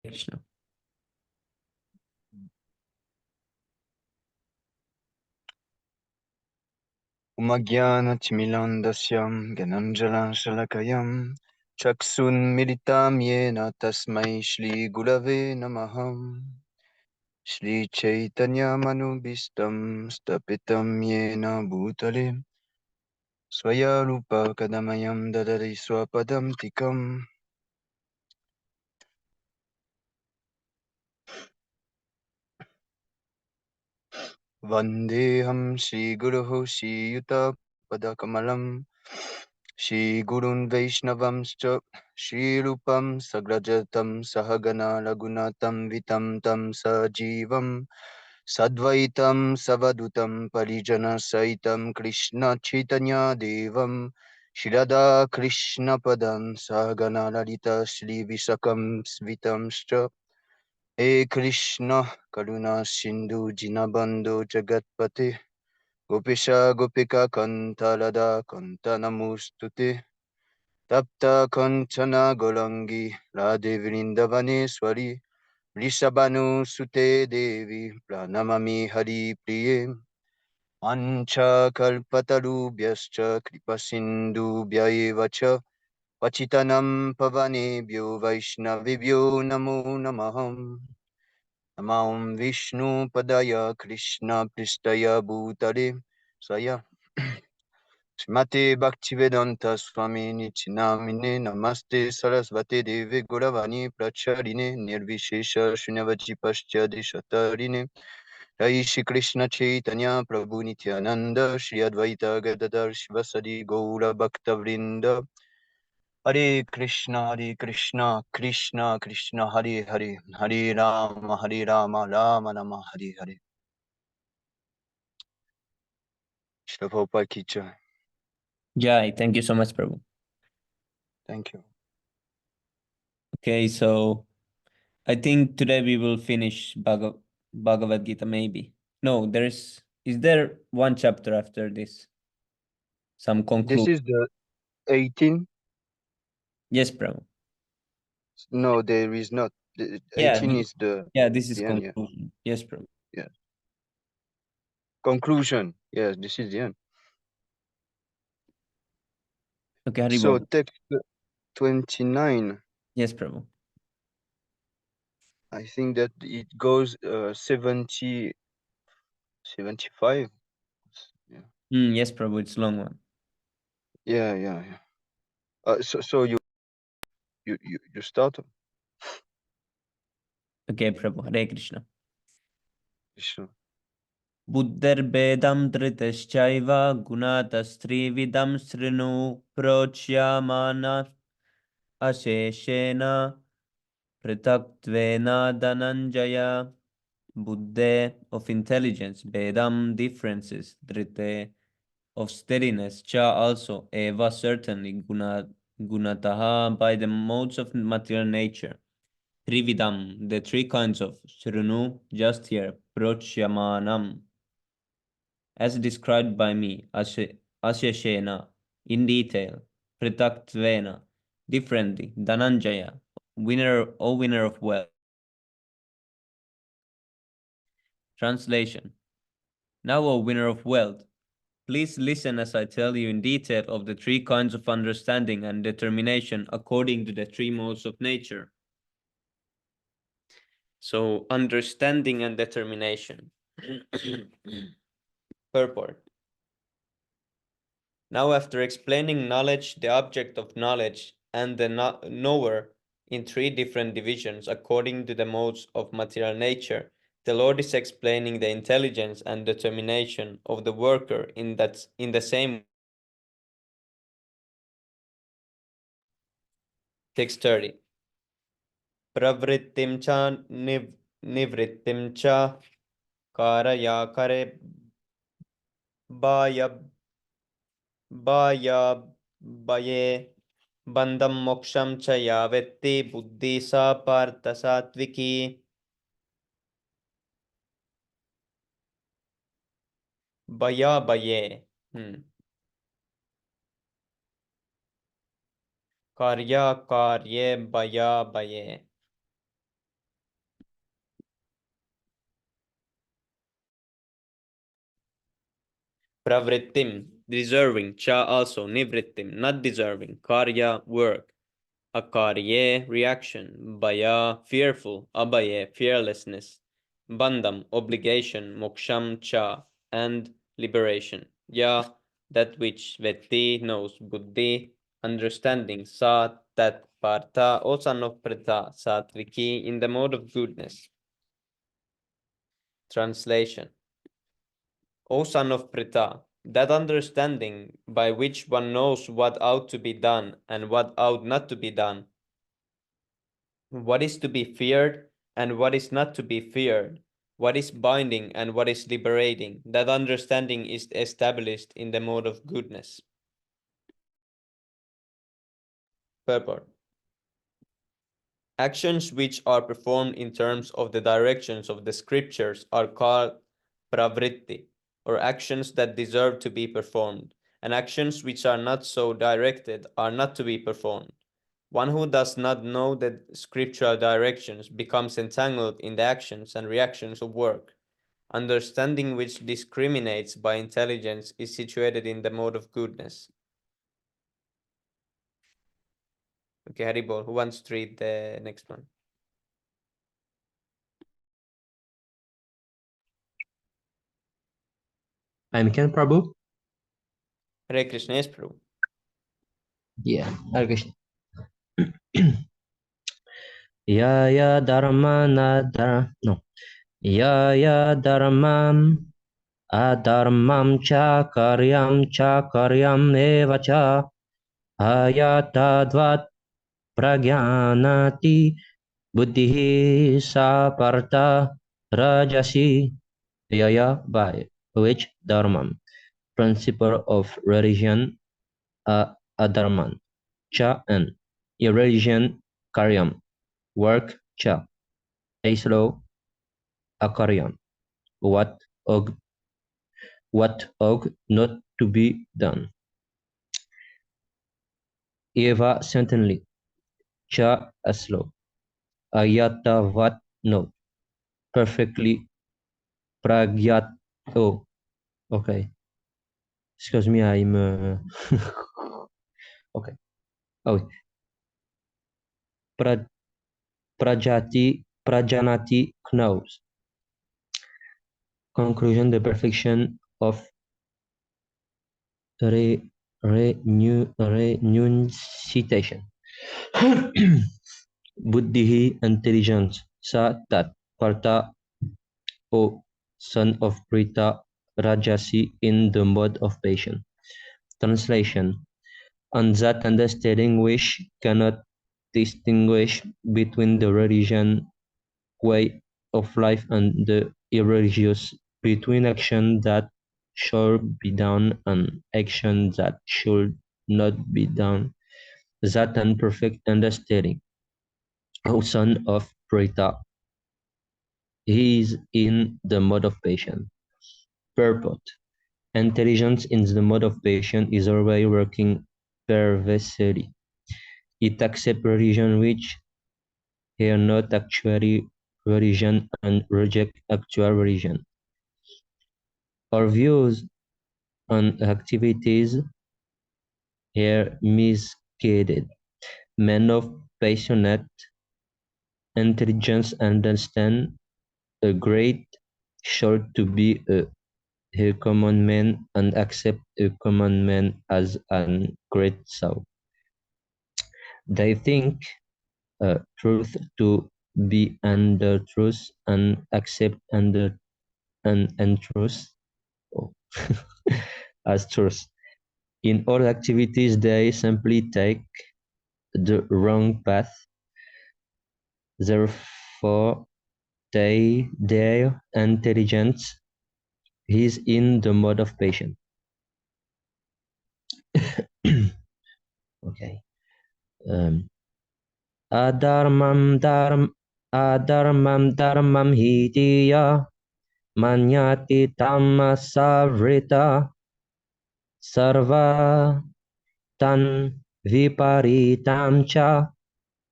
Krishna. Umagyanatimilandasyam Gananjalansalakayam Chaksun yena tasmai Shri Gurave Namaham Shri Chaitanya Manubhistam Stapitam yena Bhutale Swaya Rupa Kadamayam Dadari Swapadam Tikam Vandeham Shri Guruho Shri Yuta Padakamalam Shri Gurun Vaishnavamscha Shri Rupam Sagrajatam Sahagana Ragunatam Vitam Tam Sajivam Sadvaitam Savadutam Parijana Saitam Krishna Chaitanya Devam Shirada Krishna Padam Sahagana Lalita Shri Visakam Svitamscha He Krishna Karuna Sindhu Jinabando Jagatpate Gopisha Gopika Kantalada Kantanamustute Tapta Kanchana Golangi Radhe Vrindavaneswari Rishabhanu Sute Devi Pranamami Hari Priye Ancha Kalpatarubhyascha Kripasindu Bhyayevacha Pachitanam Pavanebhyo Vaishnavibhyo Namo Namaham Namam Vishnu Padaya Krishna Pristaya Bhutale Saya Srimate Bhaktivedanta Swami Nichinamine Namaste Sarasvate Devi Guravani Pracharine Nirvishesha Shunyavaji Paschya Deshatarine Jai Shri Krishna Chaitanya Prabhu Nityananda Shri Advaita Gadadhar Shivasadi Gaura Bhakta Vrinda Hare Krishna Krishna Krishna Hare Hare Hare Rama Rama Rama Hare Hare Shri Prabhupada ki jai. Jai, thank you so much, Prabhu. Thank you. Okay, so I think today we will finish Bhagavad Gita, maybe. No, is there one chapter after this? Some This conclude. is the 18. Yes, Prabhu. No, there is not. The Yeah, 18 is this is the end. Yeah. conclusion. Yes, Prabhu. Yeah. Conclusion. Yes, this is the end. Okay, So Haribol. text 29. Yes, Prabhu. I think that it goes 70, 75. Yeah. Yes, Prabhu, it's long one. Yeah. So you start. Okay, Prabhu. Hare Krishna. Sure. Buddharbedam dhritashchaiva gunatastrividam srinu prochyamana asheshena pritaktvena dhananjaya. Buddha of intelligence, Vedam differences, Drite of steadiness, Cha also, Eva certainly, Gunataha by the modes of material nature. Trividam, the three kinds of Shrunu, just here, Prochyamanam, as described by me, Asyashena, in detail, Pritaktvena, differently, Dhananjaya, winner of wealth. Translation. Now, O winner of wealth, please listen as I tell you in detail of the three kinds of understanding and determination according to the three modes of nature. So, understanding and determination. Purport. Now, after explaining knowledge, the object of knowledge, and the knower in three different divisions according to the modes of material nature, the Lord is explaining the intelligence and determination of the worker in the same. Text 30. Pravrittim cha nivrittim cha karaya kare baya baya baye bandam moksham cha yavetti buddhi sa partha satviki. Baya baye. Karya karye baya baye. pravrittim, deserving, cha also, nivrittim, not deserving, karya, work, akarye, reaction, baya, fearful, abaye, fearlessness, bandham, obligation, moksham, cha, and liberation, ya, that which, vetti, knows, buddhi, understanding, sa, that, partha, O son of Pritha, satviki, in the mode of goodness. Translation. O son of Pritha, that understanding by which one knows what ought to be done and what ought not to be done, what is to be feared and what is not to be feared, what is binding and what is liberating, that understanding is established in the mode of goodness. Purport. Actions which are performed in terms of the directions of the scriptures are called pravritti, or actions that deserve to be performed, and actions which are not so directed are not to be performed. One who does not know the scriptural directions becomes entangled in the actions and reactions of work. Understanding which discriminates by intelligence is situated in the mode of goodness. Okay, Haribol, who wants to read the next one? I'm Ken Prabhu. Hare Krishna, yes, Prabhu. Yeah, Hare Krishna. Ya ya dharma na dharma no. Ya ya dharmam adharmam cha karyam eva cha ayatadvat pragyanati buddhi sa partha rajasi. Yaya by which dharmam, principle of religion, adharman, cha and irreligion, karyam, work, cha, a slow, akaryam, what ought not to be done. Eva certainly, cha slow, ayata what no, perfectly, pragyat, oh, okay. Excuse me, I'm okay. Oh, prajanati knows. Conclusion: the perfection of renunciation. Buddhi, intelligence. Sa that Partha, O son of Prita, Rajasi in the mode of patience. Translation: on that understanding which cannot distinguish between the religion way of life and the irreligious, between action that should be done and action that should not be done, that unperfect understanding, O son of Prita, he is in the mode of patience. Purport: intelligence in the mode of patience is always working perversely. It accepts religion which are not actually religion and reject actual religion. Our views on activities are misguided. Men of passionate intelligence understand a great should to be a common man and accept a common man as an great soul. They think truth to be under truth and accept under and truth as truth. In all activities, they simply take the wrong path. Therefore, their intelligence is in the mode of patience. Okay. Adharmam hitiya manyati tamasavrita sarva tan viparitam cha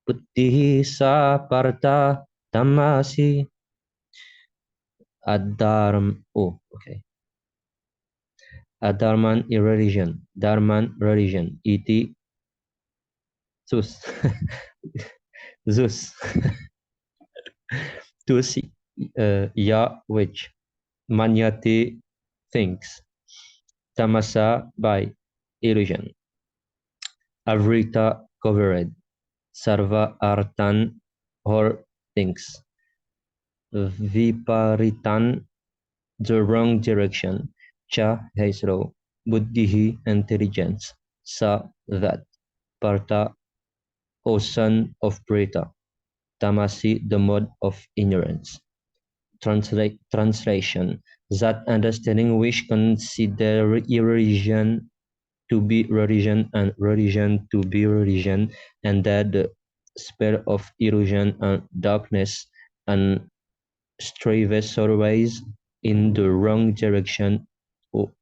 buddhi sa partha tamasi. Oh, okay. Adharman irreligion, Dharman religion, iti Zeus. Zeus. Tus ya which Manyati thinks. Tamasa by illusion. Avrita covered. Sarva artan all things. Viparitan the wrong direction. Cha Haisro. Buddhihi intelligence. Sa that. Partha O son of Preta. Tamasi the mode of ignorance. Translation. That understanding which consider irreligion to be religion and religion to be religion, and that the spell of illusion and darkness and strives always in the wrong direction,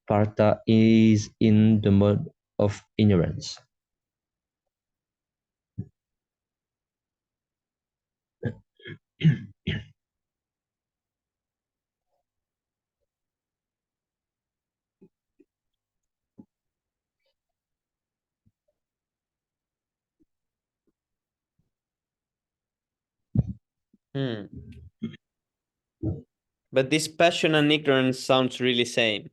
Partha is in the mode of ignorance. But this passion and ignorance sounds really same.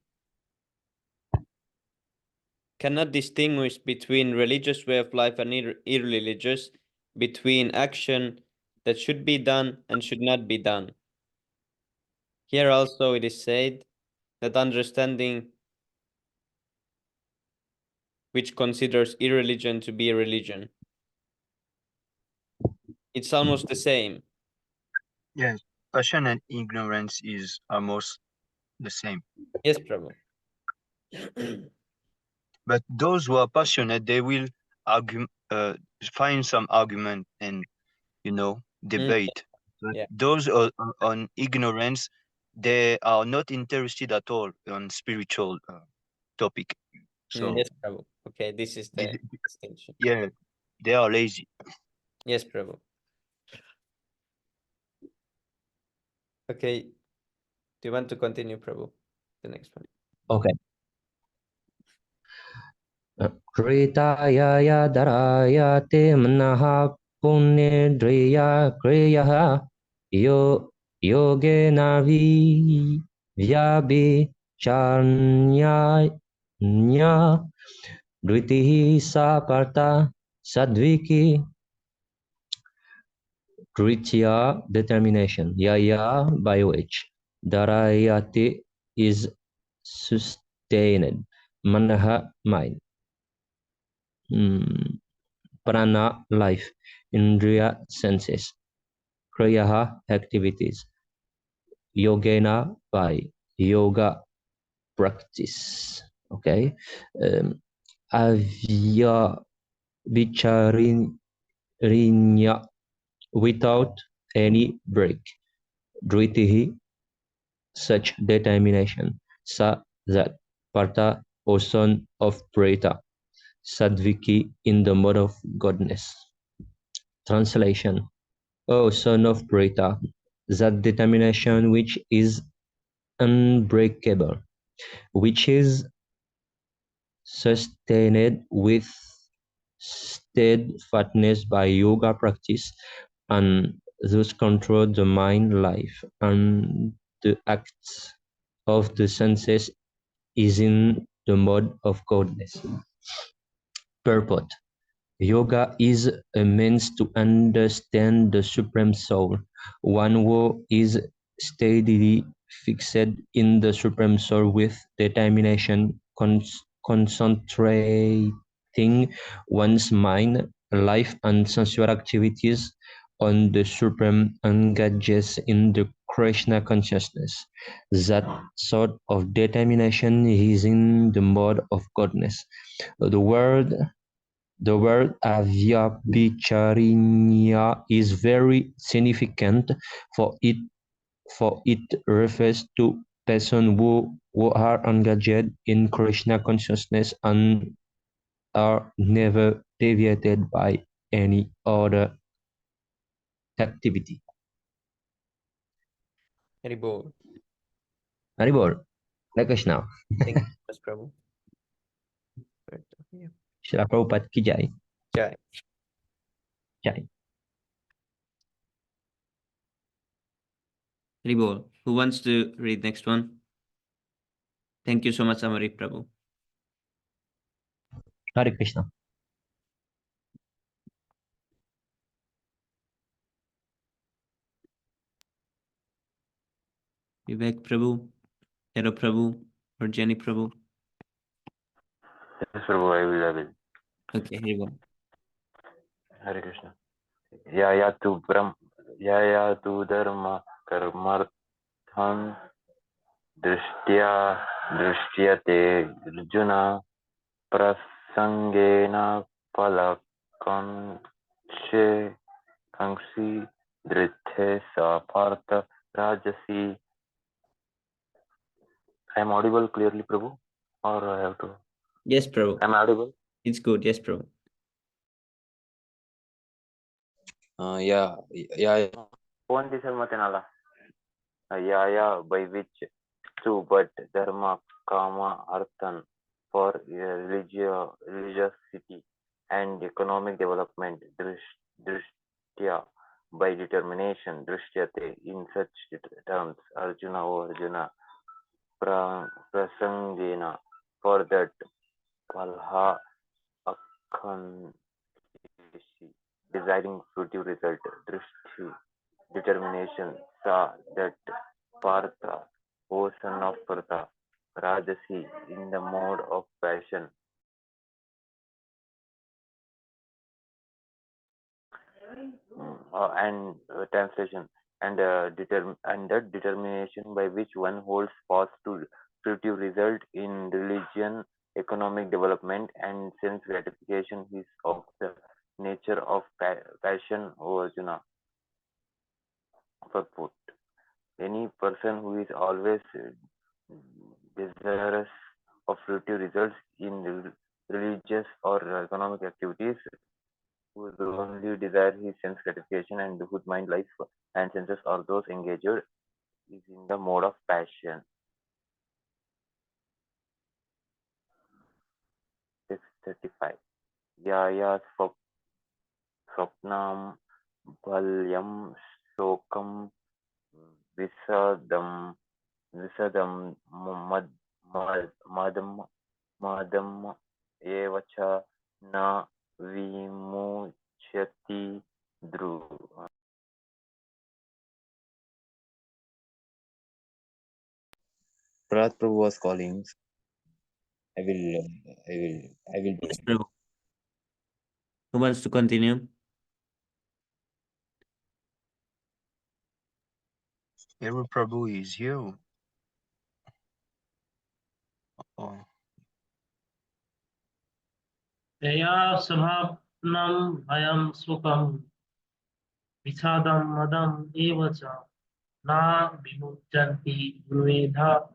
Cannot distinguish between religious way of life and irreligious, between action that should be done and should not be done. Here also it is said that understanding which considers irreligion to be a religion. It's almost the same. Yes, passion and ignorance is almost the same. Yes, Prabhu. But those who are passionate, they will argue, find some argument and debate. But Yeah. those on ignorance, they are not interested at all on spiritual topic. So Yes, Prabhu. Okay, this is the distinction. yeah, they are lazy. Yes, Prabhu. Okay. Do you want to continue, Prabhu? The next one. Okay. Kritaya daraya te manaha punedriya kriyaha yogena vyabi charnya dritihi sa parta sadviki dritya determination yaya by which darayati is sustained manaha mind prana life indriya senses kriyaha activities yogena by yoga practice okay avya vicharinya without any break dritihi such determination sa that partha or son of preta sadviki in the mode of godness. Translation. O son of preta, that determination which is unbreakable, which is sustained with steadfastness by yoga practice, and thus control the mind, life, and the acts of the senses, is in the mode of godness. Purport. Yoga is a means to understand the Supreme Soul. One who is steadily fixed in the Supreme Soul with determination, concentrating one's mind, life, and sensual activities on the Supreme, engages in the Krishna consciousness. That sort of determination is in the mode of godness. The word avyabhicharinya is very significant, for it refers to persons who are engaged in Krishna consciousness and are never deviated by any other activity. Haribol. Haribol. Hare Krishna. Thank you, Mas Prabhu. Yeah. Srila Prabhupada ki jai. Jai. Jai. Ribol. Who wants to read next one? Thank you so much, Amari Prabhu. Hare Krishna. Vivek Prabhu, Hero Prabhu, or Jenny Prabhu? Yes, Prabhu, I will. Okay, here you go. Hare Krishna. Ya tu dharma karmarthan drishyate Arjuna prasangena palakankshe kangsi drithe sa partha rajasi. I am audible clearly, Prabhu, or I have to? Yes, Prabhu. I am audible. It's good. Yes, Prabhu. Yeah. One this Matanala. By which two, but dharma, kama, arthan for religiosity and economic development, drishtya by determination, drishyate in such terms, Arjuna or Arjuna, prasangena for that, palha akhan desiring fruitive result, drishti determination, sa that partha, O son of Partha, Rajasi in the mode of passion. And translation and that determination by which one holds fast to fruitive result in religion, economic development, and sense gratification is of the nature of passion, O Arjuna. Purport. Any person who is always desirous of fruitive results in religious or economic activities, whose only desire is sense gratification and whose mind, life, and senses are those engaged is in the mode of passion. 635. Yaya swapnam balyam shokam visadam madam evacha na vimuchyati dhru. Prahat Prabhu was calling. I will Yes, Prabhu. Who wants to continue? Hero Prabhu is here. Oh. Yaya sabhapnam bhayam sukam visadam madam evacha na vimuchanti dveda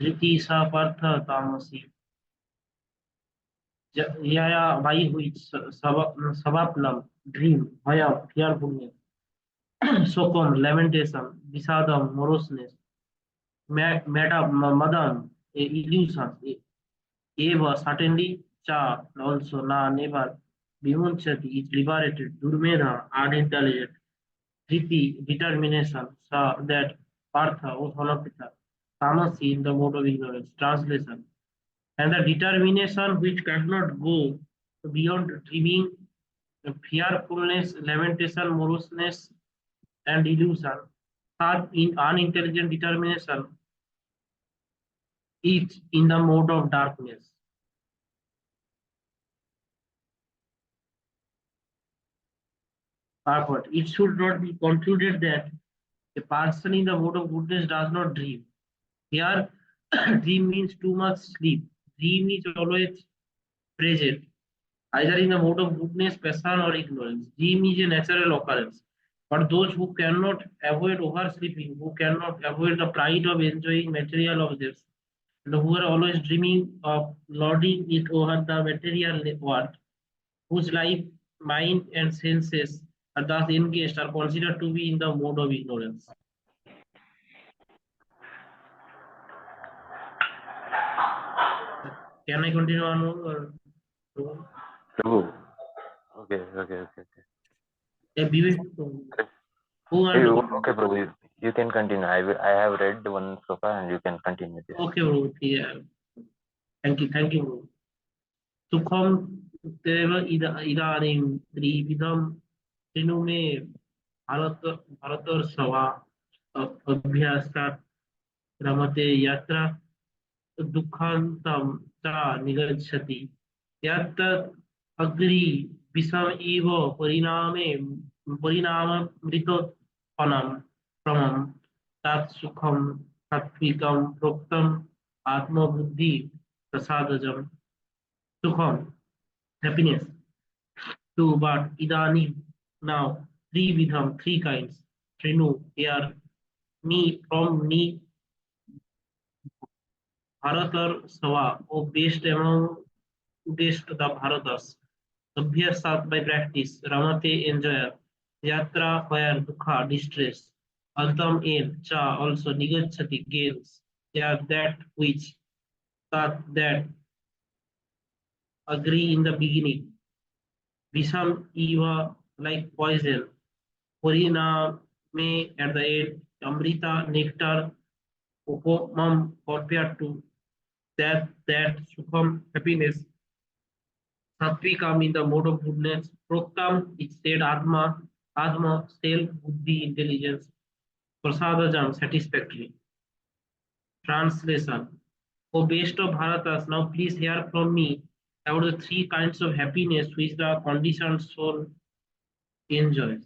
driti sa partha tamasi. Yaya, by which sabapnam, dream, bhaya, fearfulness, sokom, lamentation, visadam, moroseness, madam, illusion, eva, certainly, cha, also, na, never, vimunchati, is liberated, durmedha, unintelligent, Riti, determination, sa, that, partha, O son of Pitha, tamasi, in the mode of ignorance, translation, and the determination which cannot go beyond dreaming, fearfulness, lamentation, moroseness, and illusion, such in unintelligent determination is in the mode of darkness. Backward. It should not be concluded that a person in the mode of goodness does not dream. Here, dream means too much sleep. Dream is always present, either in the mode of goodness, passion, or ignorance. Dream is a natural occurrence. But those who cannot avoid oversleeping, who cannot avoid the pride of enjoying material objects, and who are always dreaming of lording it over the material world, whose life, mind, and senses are thus engaged, are considered to be in the mode of ignorance. Can I continue on? Or Prabhu. Okay. Vivek, who want Hey, to okay, continue? Prabhu. You can continue. I have read one sloka and you can continue this. Okay, bro. Yeah. Thank you, bro. Sukham तेव इदानीं त्रिविधं त्रिनु मे भारतर्षवा अभ्यासात् रमते यत्र दुःखान्तं च निगच्छति यत् अग्नि विषम इव परिणाममृतोत्पन्नं प्रमं तत् सुखं सात्विकं प्रोक्तम् आत्मबुद्धि प्रसादजं सुखम happiness two but idanim now three vidham three kinds trinu here me from me Bharatar Sava, or based the Bharatas. Abhyasat by practice, Ramate enjoyer, Yatra where Dukha distress, Antam in Cha also Nigachati gains, yeah that which that agree in the beginning, Visam Eva like poison, Purina may at the end, Amrita nectar, Upomam compared to that Sukham happiness. Satvikam in the mode of goodness. Proktam is said Atma, self, buddhi, intelligence. Prasadajam, satisfactory. Translation. O best of Bharatas, now please hear from me about the three kinds of happiness which the conditioned soul enjoys.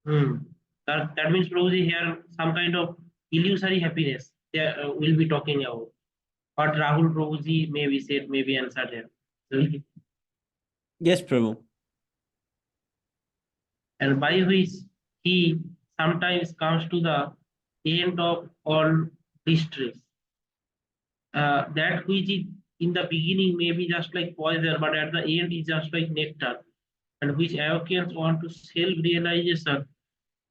That means Prabhuji here some kind of illusory happiness we'll be talking about. What Rahul Prabhuji maybe said, maybe answered here. Yes, Prabhu. And by which he sometimes comes to the end of all distress. That which is in the beginning may be just like poison, but at the end is just like nectar, and which awakens on to self-realization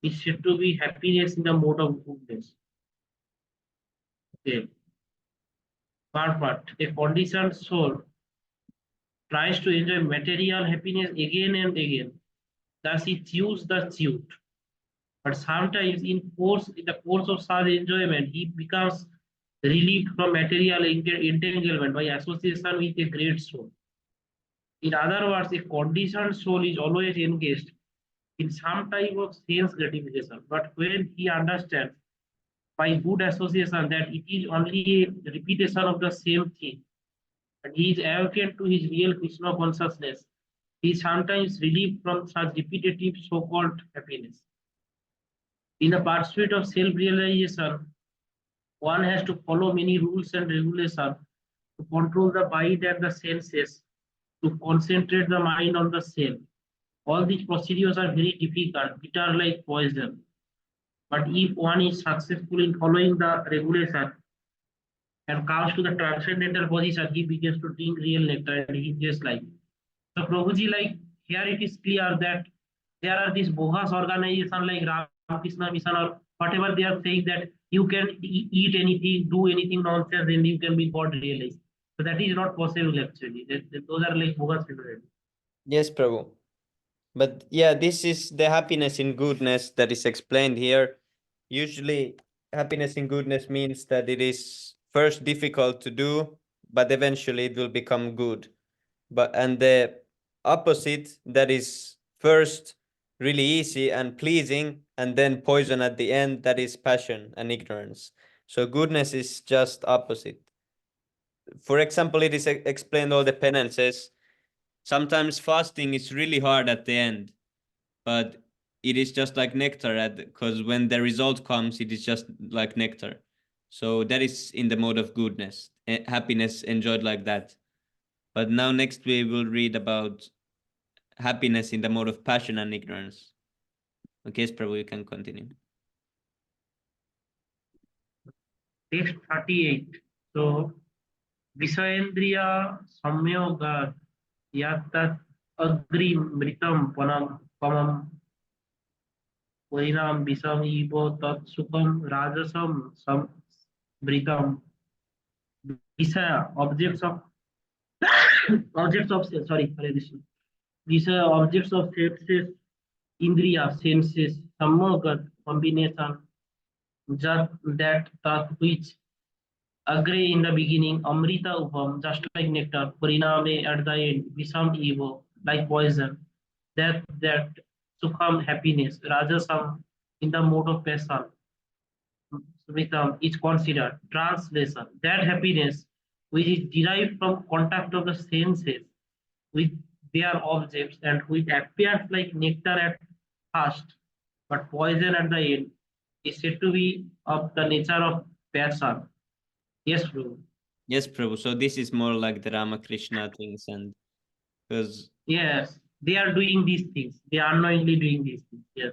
is said to be happiness in the mode of goodness. Okay. But a conditioned soul tries to enjoy material happiness again and again. Thus he chews the chewed. But sometimes in the course of such enjoyment, he becomes relieved from material entanglement by association with a great soul. In other words, a conditioned soul is always engaged in some type of sense gratification. But when he understands by good association that it is only a repetition of the same thing, and he is awakened to his real Krishna consciousness, he is sometimes relieved from such repetitive so-called happiness. In the pursuit of self-realization, one has to follow many rules and regulations to control the mind and the senses, to concentrate the mind on the self. All these procedures are very difficult, bitter like poison. But if one is successful in following the regulation and comes to the transcendental position, he begins to drink real nectar and he just like. So Prabhuji, like here it is clear that there are these bogus organizations like Ramakrishna Mission or whatever they are saying that you can eat anything, do anything nonsense, and you can be God realized. So that is not possible actually. Those are like bogus people. Yes, Prabhu. But yeah, this is the happiness in goodness that is explained here. Usually, happiness in goodness means that it is first difficult to do, but eventually it will become good. And the opposite, that is first really easy and pleasing, and then poison at the end, that is passion and ignorance. So goodness is just opposite. For example, it is explained all the penances. Sometimes fasting is really hard at the end, but it is just like nectar because when the result comes, it is just like nectar. So that is in the mode of goodness, happiness enjoyed like that. But now next we will read about happiness in the mode of passion and ignorance. Okay, Prabhu, you can continue. Text 38. So Visayendriya Samyoga Yatat Agri Mritam Pamam Varinam Visam Ibo Tat Sukam Rajasam Sam Mritam Visa objects of objects of sorry, Hare Krishna. Visa objects of senses, Indriya senses, Sammogat combination, that which agree in the beginning, Amrita Upam, just like nectar, Pariname at the end, Visam Evo, like poison, that Sukham happiness, Rajasam in the mode of passion, is considered translation. That happiness which is derived from contact of the senses with their objects and which appears like nectar at first, but poison at the end, is said to be of the nature of passion. Yes, bro. Yes, Prabhu. So this is more like the Ramakrishna things, and because Yes, they are doing these things. They are unknowingly doing these things. Yes.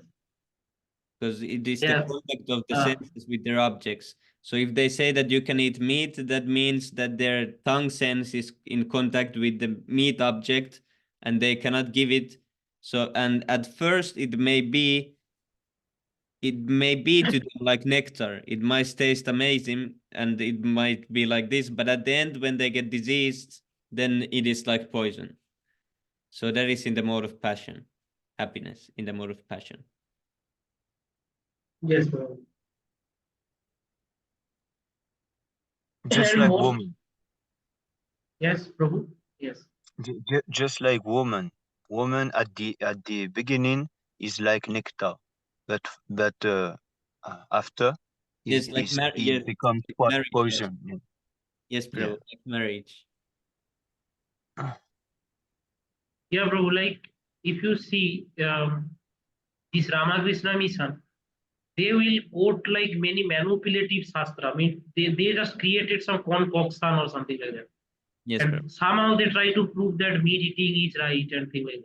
it is the Yes. contact of the senses with their objects. So if they say that you can eat meat, that means that their tongue sense is in contact with the meat object, and they cannot give it. So, and at first it may be to them like nectar. It might taste amazing and it might be like this, but at the end, when they get diseased, then it is like poison. So that is in the mode of passion, happiness in the mode of passion. Yes, bro. Just And like most, woman. yes, Prabhu. Yes. Just like woman. Woman at the beginning is like nectar, but after Yes, like he becomes like marriage. Yes, poison. yes, Yeah. Prabhu, like marriage. Yeah, bro. Like if you see this Ramakrishna mission, they will quote like many manipulative shastra. I mean, they just created some concoction or something like that. Yes, And Prabhu. somehow they try to prove that meat eating is right and things like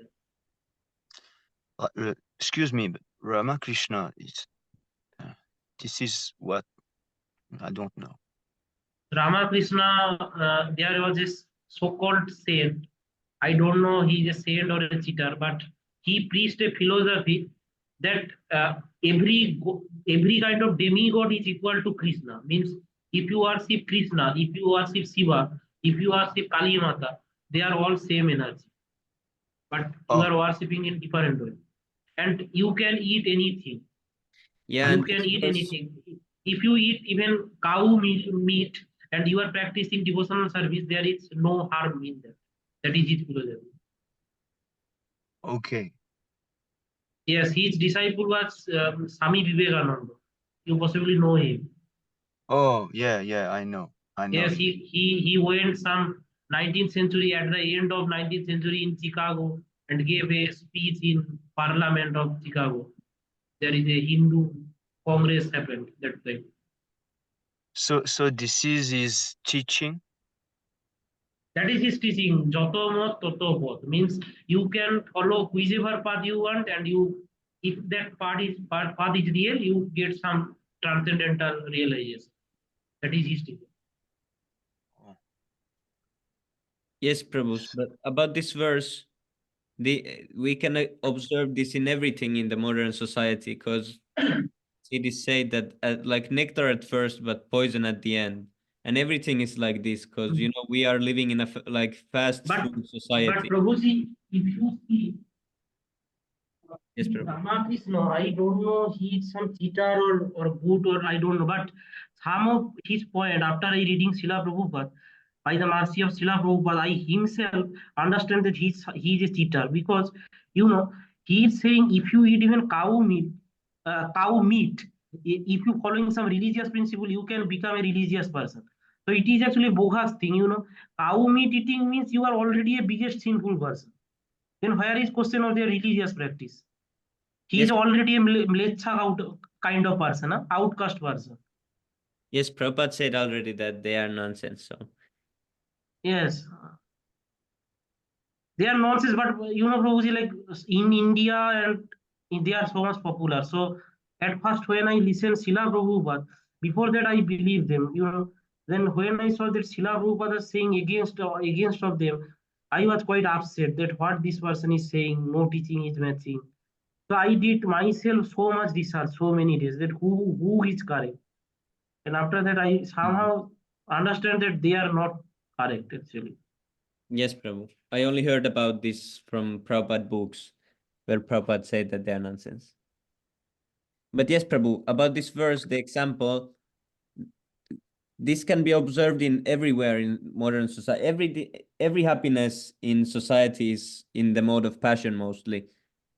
that. Excuse me, but Ramakrishna is this is what I don't know. Ramakrishna, there was this so-called saint. I don't know he's a saint or a cheater, but he preached a philosophy that every kind of demigod is equal to Krishna. Means if you worship Krishna, if you worship Shiva, if you worship Kali Mata, they are all same energy. But you Oh, are worshipping in different way. And you can eat anything. Yeah, You and can this eat verse, anything. If you eat even cow meat and you are practicing devotional service, there is no harm in that. That is it philosophy. okay. Yes, his disciple was Swami Vivekananda. You possibly know him. Oh, yeah, I know. Yes, Him. he went some 19th century, at the end of 19th century in Chicago, and gave a speech in Parliament of Chicago. There is a Hindu Congress happened that time. So this is his teaching. That is his teaching. Joto mot toto pot means you can follow whichever path you want, and you, if that path is real, you get some transcendental realization. That is his teaching. yes, Prabhu. But about this verse, we can observe this in everything in the modern society, because it is said that like nectar at first, but poison at the end, and everything is like this because we are living in a like fast But food society. Prabhuji, if you see Yes, Prabhu. Ramakrishna, I don't know he's some cheater or good, or I don't know, but some of his point after I reading Srila Prabhupada, by the mercy of Srila Prabhupada, I himself understand that he's a cheater, because he is saying if you eat even cow meat, if you following some religious principle, you can become a religious person. So it is actually a bogus thing. Cow meat eating means you are already a biggest sinful person. Then where is question of their religious practice? He is Yes, already a mlecha kind of person, outcast person. yes, Prabhupada said already that they are nonsense. So Yes, they are nonsense, but Prabhuji, like in India, and they are so much popular. So at first, when I listened Srila Prabhupada, before that I believed them. Then when I saw that Srila Prabhupada is saying against of them, I was quite upset that what this person is saying, no teaching is matching. So I did myself so much research, so many days, that who is correct. And after that, I somehow understand that they are not correct actually. Yes, Prabhu. I only heard about this from Prabhupada books, where Prabhupada said that they are nonsense. But yes, Prabhu, about this verse, the example, this can be observed in everywhere in modern society. Every happiness in society is in the mode of passion mostly,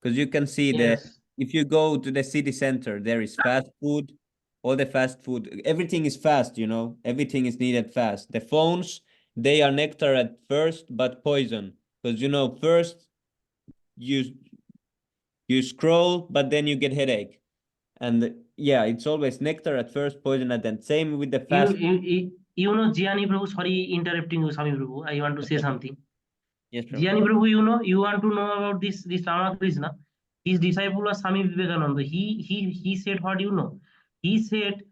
because you can see Yes. if you go to the city center, there is fast food, all the fast food, everything is fast, everything is needed fast. The phones, they are nectar at first, but poison, because first you you scroll, but then you get headache, and yeah, it's always nectar at first, poison at the end. Same with the You fast. Jnani Prabhu, sorry interrupting you, Swami Prabhu. I want to say something. Yes, Prabhu. Jnani Prabhu, you want to know about this Ramakrishna? His disciple was Swami Vivekananda. He said what you know. He said,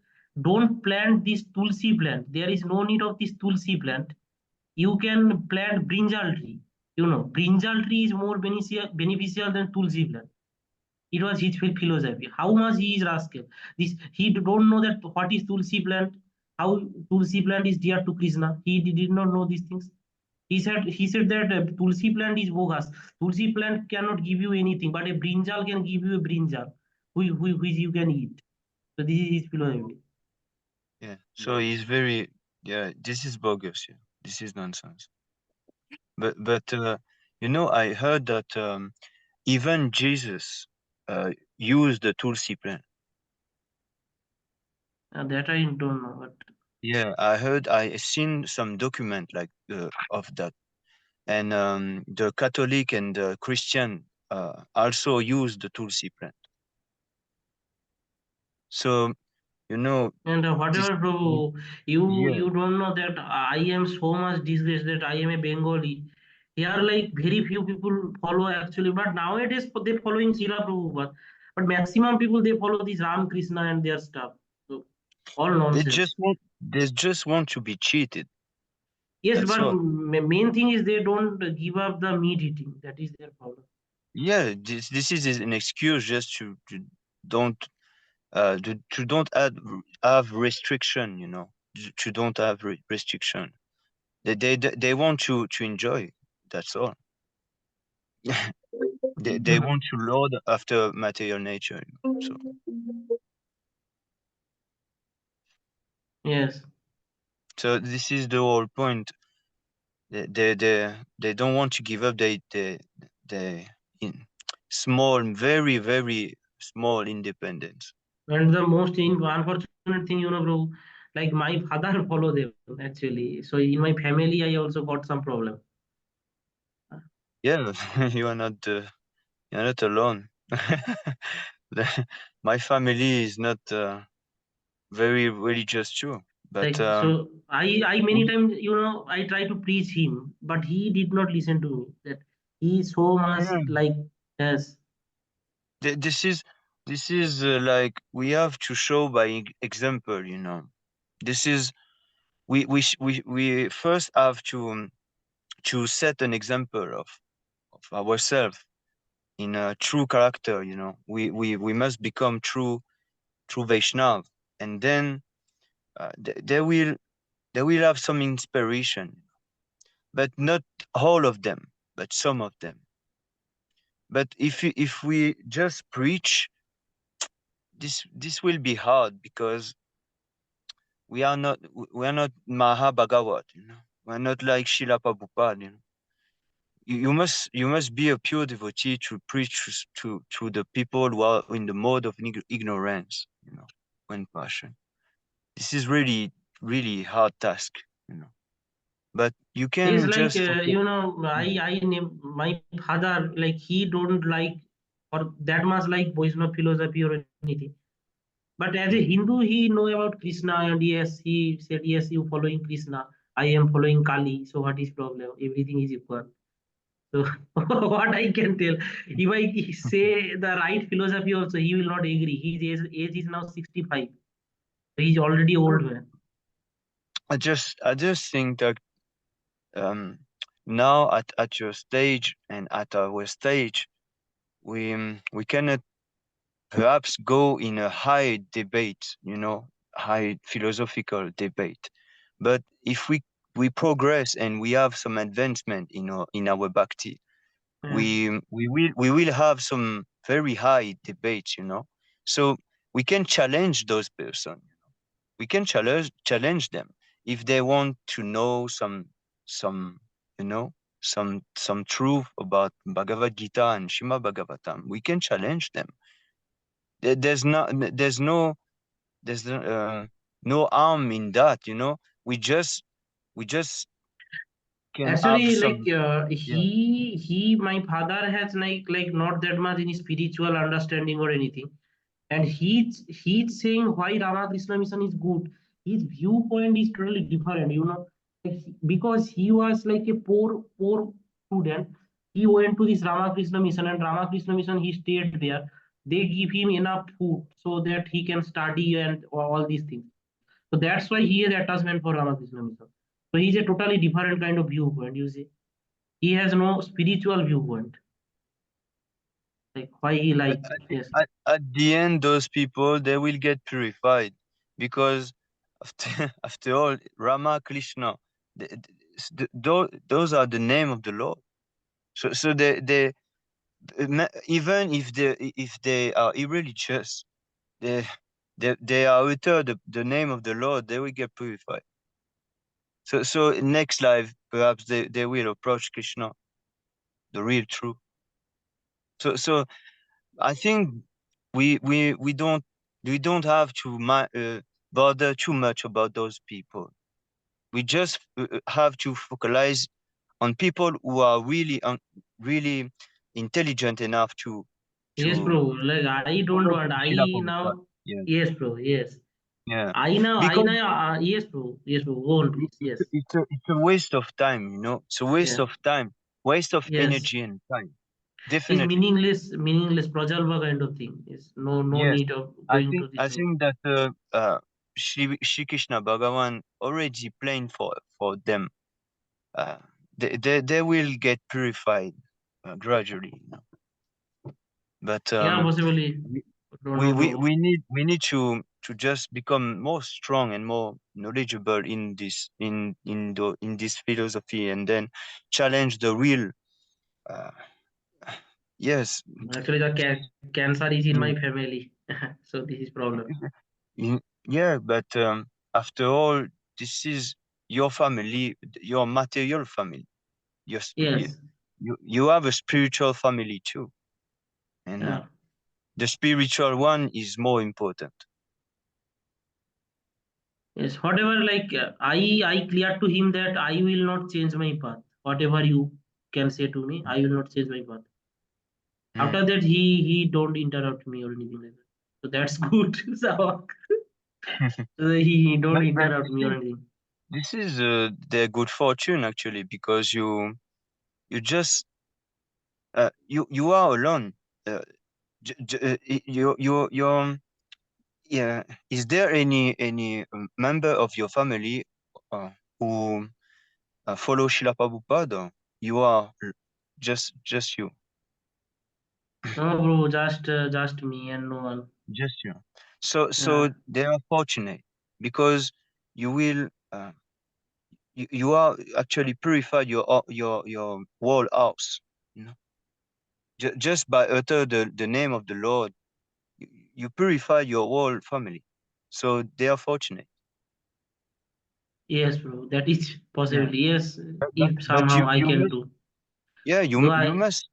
don't plant this tulsi plant. There is no need of this tulsi plant. You can plant brinjal tree. Brinjal tree is more beneficial than tulsi plant. It was his philosophy. How much he is rascal. This he don't know that what is tulsi plant, how tulsi plant is dear to Krishna. He did not know these things. He said that tulsi plant is bogus. Tulsi plant cannot give you anything, but a brinjal can give you a brinjal, which you can eat. So this is his philosophy. Yeah. So he's very, yeah, this is bogus. Yeah. This is nonsense. But I heard that even Jesus used the tulsi plant. That I don't know, but Yeah, I seen some document like of that, and the Catholic and the Christian also use the tulsi plant. So and this, whatever, Prabhu, you yeah, you don't know that I am so much disgraced that I am a Bengali. Here, like very few people follow actually, but nowadays they following Srila Prabhupada. But maximum people they follow this Ram Krishna and their stuff. So all nonsense. they just want to be cheated. Yes, That's but all. main thing is they don't give up the meat eating. That is their problem. Yeah, this is an excuse just to don't to don't have restriction. To don't have restriction. They want to enjoy. That's all. They want to load after material nature. So Yes. so this is the whole point. They don't want to give up. They in small, very very small independence. And the most unfortunate thing, bro, like my father follow them actually. So in my family, I also got some problem. Yeah, you are not you're not alone. My family is not very religious too, but Like so, I many we- times I try to preach him, but he did not listen to me. That he so much yeah, like yes, this is like we have to show by example. This is we first have to set an example of ourselves in a true character. We must become true Vaishnav, and then they will have some inspiration, but not all of them, but some of them. But if we just preach, this will be hard because we are not Mahabhagavat. We're not like Srila Prabhupada. You must be a pure devotee to preach to the people who are in the mode of ignorance, when passion. This is really really hard task, but you he's can like just focus. Mm. I name my father like he don't like or that much like Vaishnava philosophy or anything. But as a Mm. Hindu, he know about Krishna and yes, he said yes, you following Krishna. I am following Kali. So what is problem? Everything is equal. So what I can tell, if I say the right philosophy also, he will not agree. His age is now 65. So he's already old man. I just think that um, now at your stage and at our stage, we cannot perhaps go in a high debate, high philosophical debate, But if we progress and we have some advancement in our bhakti, we will have some very high debates, so we can challenge those persons. We can challenge them if they want to know some you know some truth about Bhagavad Gita and Shrimad Bhagavatam. We can challenge them. There's no harm in that. We just can have Actually, like some. Yeah. my father has like not that much in spiritual understanding or anything, and he's saying why Ramakrishna mission is good. His viewpoint is totally different, like, because he was like a poor student. He went to this Ramakrishna mission, and Ramakrishna mission he stayed there. They give him enough food so that he can study and all these things. So that's why he has attachment for Ramakrishna mission. So he's a totally different kind of viewpoint. You see, he has no spiritual viewpoint. Like why he At, like, at, the, yes. at the end, those people, they will get purified, because after after all, Rama Krishna, those are the name of the Lord. So even if they are irreligious, they are utter the name of the Lord, they will get purified. So in next life, perhaps they will approach Krishna, the real truth. So I think we don't have to bother too much about those people. We just have to focalize on people who are really intelligent enough to Yes, bro. to Like I don't follow want. Srila I Prabhupada. now. Yeah, Yes, bro. Yes. yeah. I Because now. Yes, bro. Yes, bro. Go on, please. Yes. it's a waste of time. It's a waste Yeah. of time, waste of Yes. energy and time. It's Definitely. meaningless prajalva kind of thing. It's no Yes. need of I going think to I this way. think that Shri Krishna Bhagavan already planned for them. Uh, they will get purified gradually. But Yeah, possibly. we, Don't we know, we bro. we need we need to just become more strong and more knowledgeable in this philosophy, and then challenge the real. Uh, yes. Actually, the cancer is in my mm, family, so this is problem. yeah, but after all, this is your family, your material family. Yes, Yes. you have a spiritual family too, and Yeah. the spiritual one is more important. Yes. Whatever. Like I clear to him that I will not change my path. Whatever you can say to me, I will not change my path. Mm. After that, he don't interrupt me or anything like that. So that's good. So he don't But interrupt this me or is anything. this is their good fortune actually, because you just you are alone. Uh, you yeah. Is there any member of your family who follow Srila Prabhupada? You are just you, No, bro, just me and no one. just you. So Yeah. they are fortunate, because you will you are actually purified your whole house. You know, just by utter the name of the Lord, you purify your whole family. So they are fortunate. Yes, bro. That is Yeah, possibly yes. If but somehow I you can must, do. yeah, Though you I. must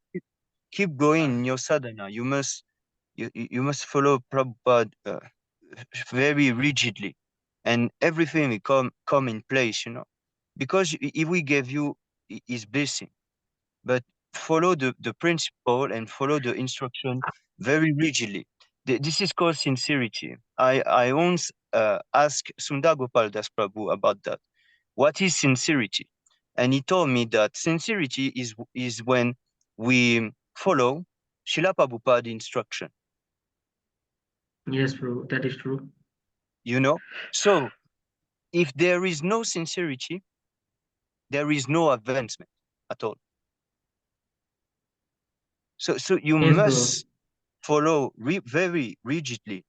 keep going in your sadhana. You must follow Prabhupada very rigidly, and everything will come in place. Because if we gave you his blessing, but follow the principle and follow the instruction very rigidly. This is called sincerity. I once asked Sundar Gopal Das Prabhu about that. What is sincerity? And he told me that sincerity is when we follow Srila Prabhupada instruction. Yes, bro. That is true. You know, so if there is no sincerity, there is no advancement at all. So you Yes, bro. must follow very rigidly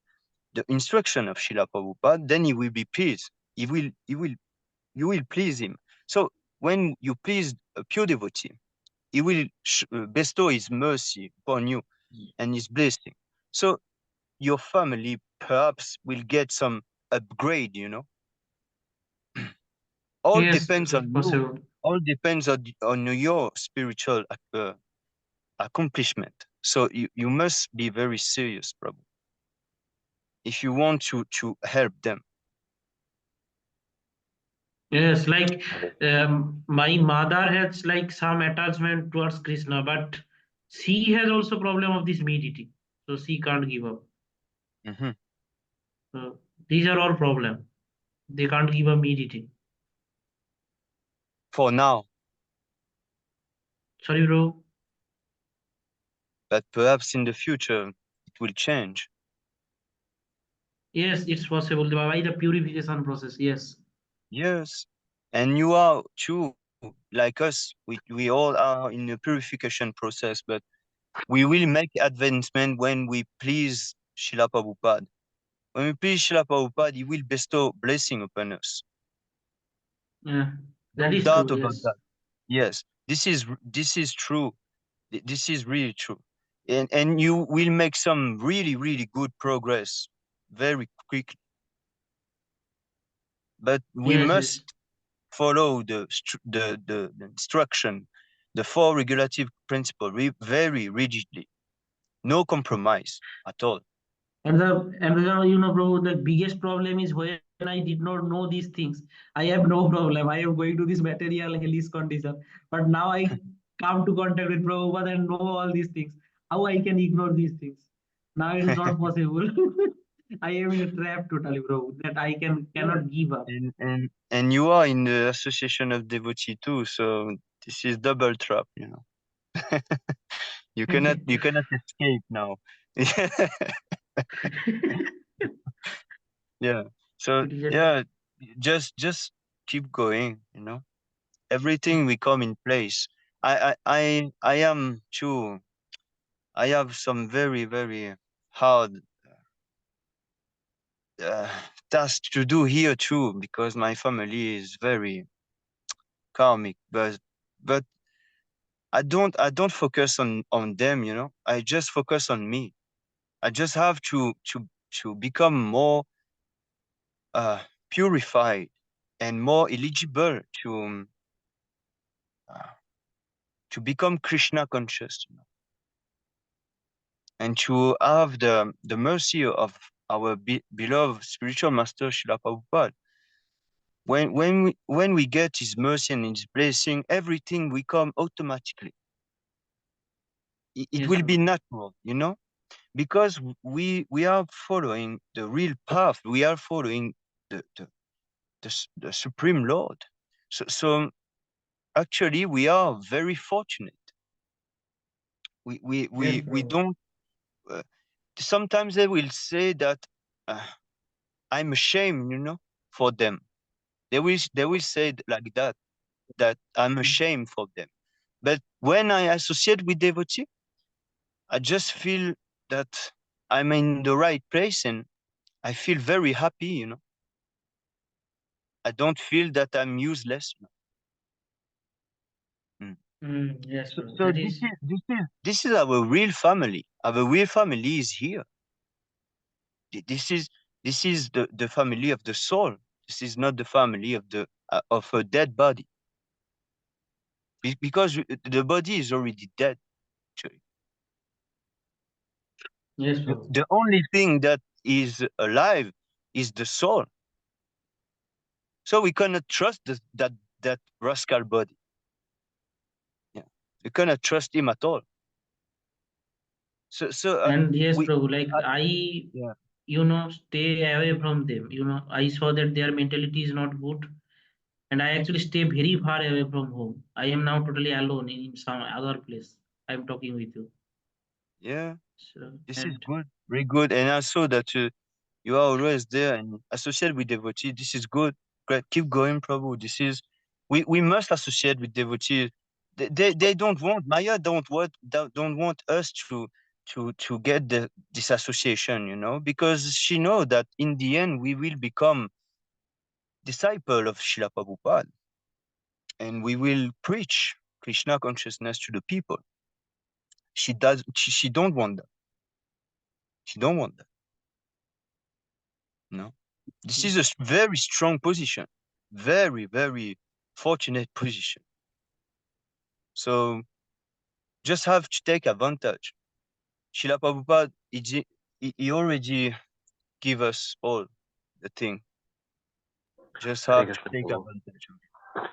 the instruction of Srila Prabhupada, then he will be peace. He will you will please him. So when you please a pure devotee, he will bestow his mercy upon you and his blessing. So your family perhaps will get some upgrade, you know. All Yes, depends on you. possible. All depends on your spiritual accomplishment. So you must be very serious, Prabhu, if you want to help them. Yes, like Understood. my mother has like some attachment towards Krishna, but she has also problem of this meat eating, so she can't give up. Mhm. So these are all problem. They can't give up meat eating. For now, Sorry, bro. but perhaps in the future it will change. Yes, it's possible by the purification process. Yes. Yes. And you are too, like us. We all are in a purification process, but we will make advancement when we please Srila Prabhupada. When we please Srila Prabhupada, he will bestow blessing upon us. Yeah, that No is doubt true. about Yes. that. Yes, this is true. This is really true. And you will make some really good progress very quickly. But we Yes. Yes. must follow the instruction, the four regulative principle very rigidly. No compromise at all. And the bro, the biggest problem is when I did not know these things. I have no problem. I am going to this material hellish condition. But now I come to contact with Prabhupada and know all these things. How I can ignore these things? Now it is not possible. I am in a trap totally, bro. That I Yeah. cannot give up. And you are in the association of devotee too, so this is double trap, you know. You cannot escape now. Yeah. So It is a yeah, just keep going, you know. Everything will come in place. I am too. I have some very hard uh, tasks to do here too because my family is very karmic. But I don't focus on them, you know. I just focus on me. I just have to become more uh, purified and more eligible uh, to become Krishna conscious, you know, and to have the mercy of our beloved spiritual master Srila Prabhupada. When we get his mercy and his blessing, everything will come automatically. It yes, will be bro. natural, you know, because we are following the real path. We are following the Supreme Lord. So actually, we are very fortunate. Yes, We bro. don't. Uh, Sometimes they will say that uh, I'm ashamed, you know, for them. They will say like that I'm ashamed for them. But when I associate with devotee, I just feel that I'm in the right place and I feel very happy, you know. I don't feel that I'm useless. You know. Mm. Yes, So, bro. so That this is is this is this is our real family. Our real family is here. This is the family of the soul. This is not the family of a dead body. Because the body is already dead. Actually, yes, the, bro. the only thing that is alive is the soul. So we cannot trust that rascal body. Yeah, we cannot trust him at all. So And yes, we bro. Like uh, I, yeah. stay away from them. I saw that their mentality is not good, and I actually stay very far away from home. I am now totally alone in some other place. I'm talking with you. Yeah, So this is and good, very good. And I saw that you are always there and associate with devotee. This is good. Great, keep going, Prabhu. We must associate with devotee. They don't want Maya don't want us to get this association, you know, because she know that in the end we will become disciple of Srila Prabhupada, and we will preach Krishna consciousness to the people. She don't want that. She don't want that. No. This is a very strong position. Very, very fortunate position. So just have to take advantage. Srila Prabhupada, he already give us all the thing. Just Hare have to Krishna take Prabhu. advantage of it.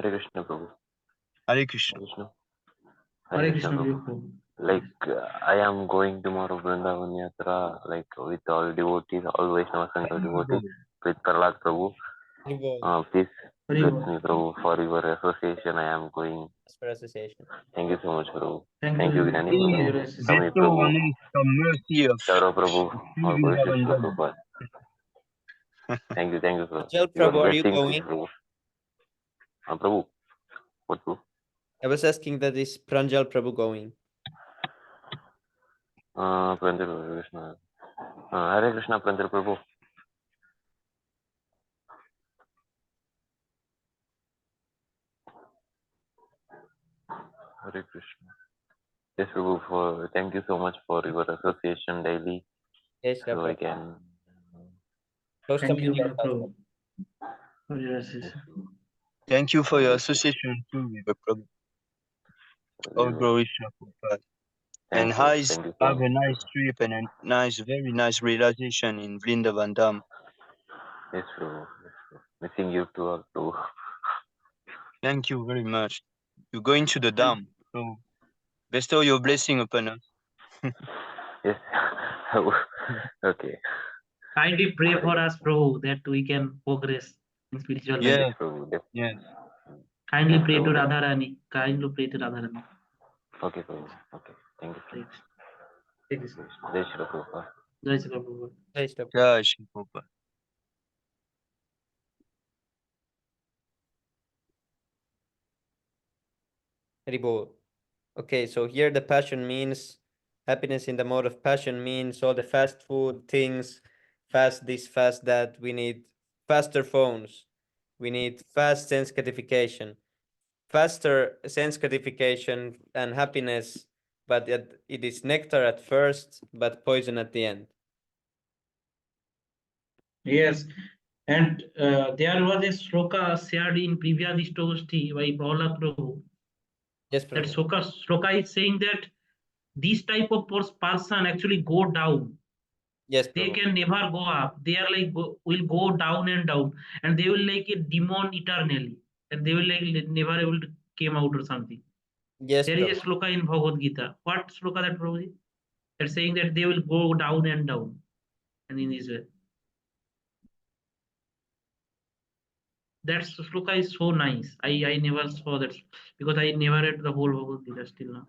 Hare Krishna Prabhu. Hare Krishna. Krishna. Hare Krishna, Prabhu. Like I am going tomorrow Vrindavan Yatra, like with all devotees, all Vaishnava Sangha devotees, with Prahlad Prabhu. Please Hare bless me, Prabhu, for your association. I am going. For association. Thank you so much, Prabhu. Thank Thank you. you, Granny for Prabhu. your assistance. Swami Prabhu, Some mercy of Charo Prabhu, Sri all Guru Vrindavan Dham. Prabhupada. Thank you, Prabhu. Pranjal Your Prabhu, are you blessings, going? Prabhu. Prabhu, what Prabhu? I was asking that is Pranjal Prabhu going? Pranjal Krishna. Hare Krishna, Pranjal Prabhu. Hare Krishna. Yes, Prabhu, thank you so much for your association daily. Yes, So I Prabhu. can. Post Thank you, something else also. Prabhu, for your assistance. Thank you for your association too with the Prabhu. All glory to Prabhupada. And Thank you so have a much. nice trip and a nice, very nice realization in Vrindavan Dham. Yes, Prabhu. Missing you too. Thank you very much. You're going to the Dham, so bestow your blessing upon us. Yes. Okay. Kindly pray for us, Prabhu, that we can progress in spiritual life. Yes, Prabhu. yes. Kindly Yes, pray to Prabhu. Radharani. Kindly pray to Radharani. Okay, Prabhu. Okay. Thank you so Hare much. Krishna. Hare Krishna. Jai Shri Prabhupada. Jai Shri Prabhu. Yes, Prabhu. Jai Shri Prabhupada. Haribol. Okay, so here the passion means happiness in the mode of passion means all the fast food things, fast this, fast that. We need faster phones. We need fast sense gratification. Faster sense gratification and happiness, but it is nectar at first, but poison at the end. Yes, and there was a sloka shared in previous Stogosti by Prahlad Prabhu. Yes, That Prabhu. sloka is saying that this type of person actually go down. Yes, They Prabhu. can never go up. They are like will go down, and they will like a demon eternally, and they will like never able to came out or something. Yes, There Prabhu. is a sloka in Bhagavad Gita. What sloka that Prabhuji? They're saying that they will go down, and in this way. That sloka is so nice. I never saw that because I never read the whole Bhagavad Gita still now.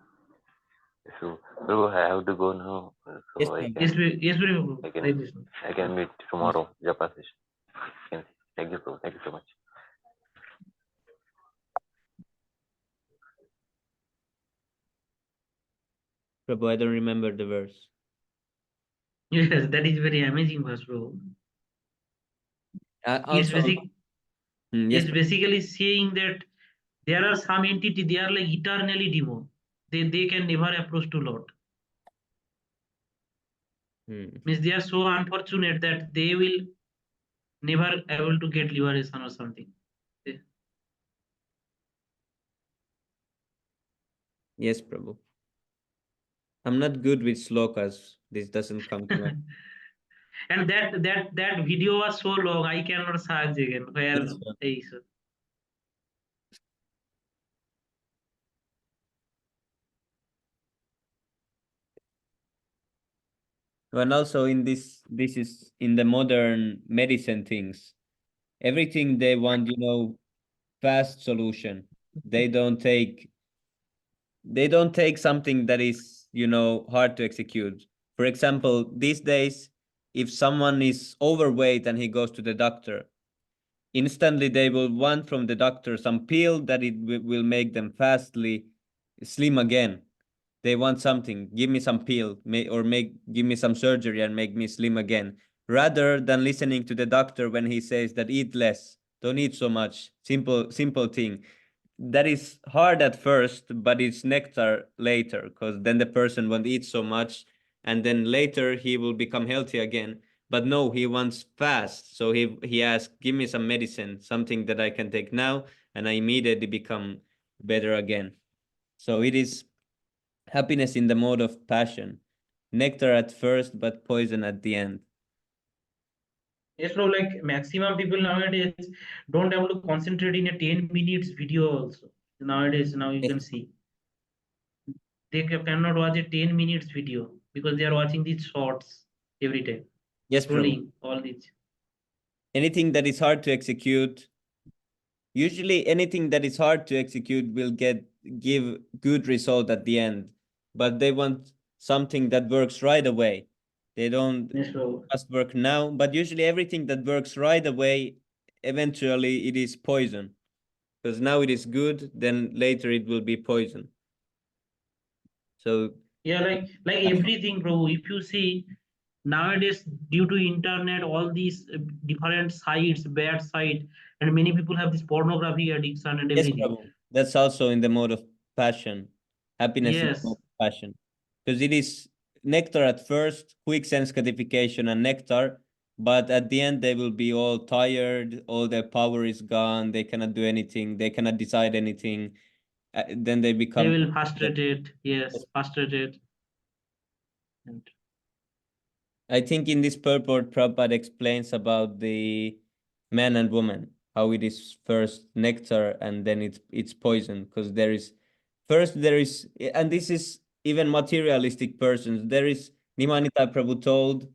So, Prabhu, I have to go now. Yes, So I Prabhu. Yes, can, yes, very I can meet tomorrow. Japa session. Thank you, Prabhu. Thank you so much. Prabhu, I don't remember the verse. Yes, that is very amazing verse, bro. It's Also, yes, it's basically saying that there are some entity, they are like eternally demon. They can never approach to Lord. Means they are so unfortunate that they will never able to get liberation or something. Yes, Prabhu. I'm not good with slokas. This doesn't come to my. And that video was so long, I cannot search again. Where Yes, sir. hey, sir. And also in this is in the modern medicine things. Everything they want, fast solution. They don't take something that is, hard to execute. For example, these days, if someone is overweight and he goes to the doctor, instantly they will want from the doctor some pill that it will make them fastly slim again. They want something. Give me some pill, give me some surgery and make me slim again. rather than listening to the doctor when he says that eat less, don't eat so much. Simple thing. That is hard at first, but it's nectar later, because then the person won't eat so much, and then later he will become healthy again. But no, he wants fast. So he asks, give me some medicine, something that I can take now, and I immediately become better again. So it is happiness in the mode of passion. Nectar at first, but poison at the end. Yes, bro, like maximum people nowadays don't able to concentrate in a 10 minutes video also. Nowadays, now you Yes, can see they cannot watch a 10 minutes video because they are watching these shorts every time, yes, Prabhu. scrolling all these. Anything that is hard to execute, usually anything that is hard to execute will give good result at the end, but they want something that works right away. They don't Yes, bro. just work now, but usually everything that works right away, eventually it is poison. Because now it is good, then later it will be poison. So Yeah, like everything, bro. If you see nowadays, due to internet, all these different sites, bad site, and many people have this pornography addiction and yes, everything. Prabhu. That's also in the mode of passion. Happiness in the mode Yes, of passion. Because it is nectar at first, quick sense gratification and nectar, but at the end they will be all tired, all their power is gone, they cannot do anything, they cannot decide anything. Then they they become. will frustrated. Yes, frustrated. And I think in this purport, Prabhupada explains about the man and woman, how it is first nectar and then it's poison. Because there is, and this is even materialistic persons. There is Nimanita Prabhu told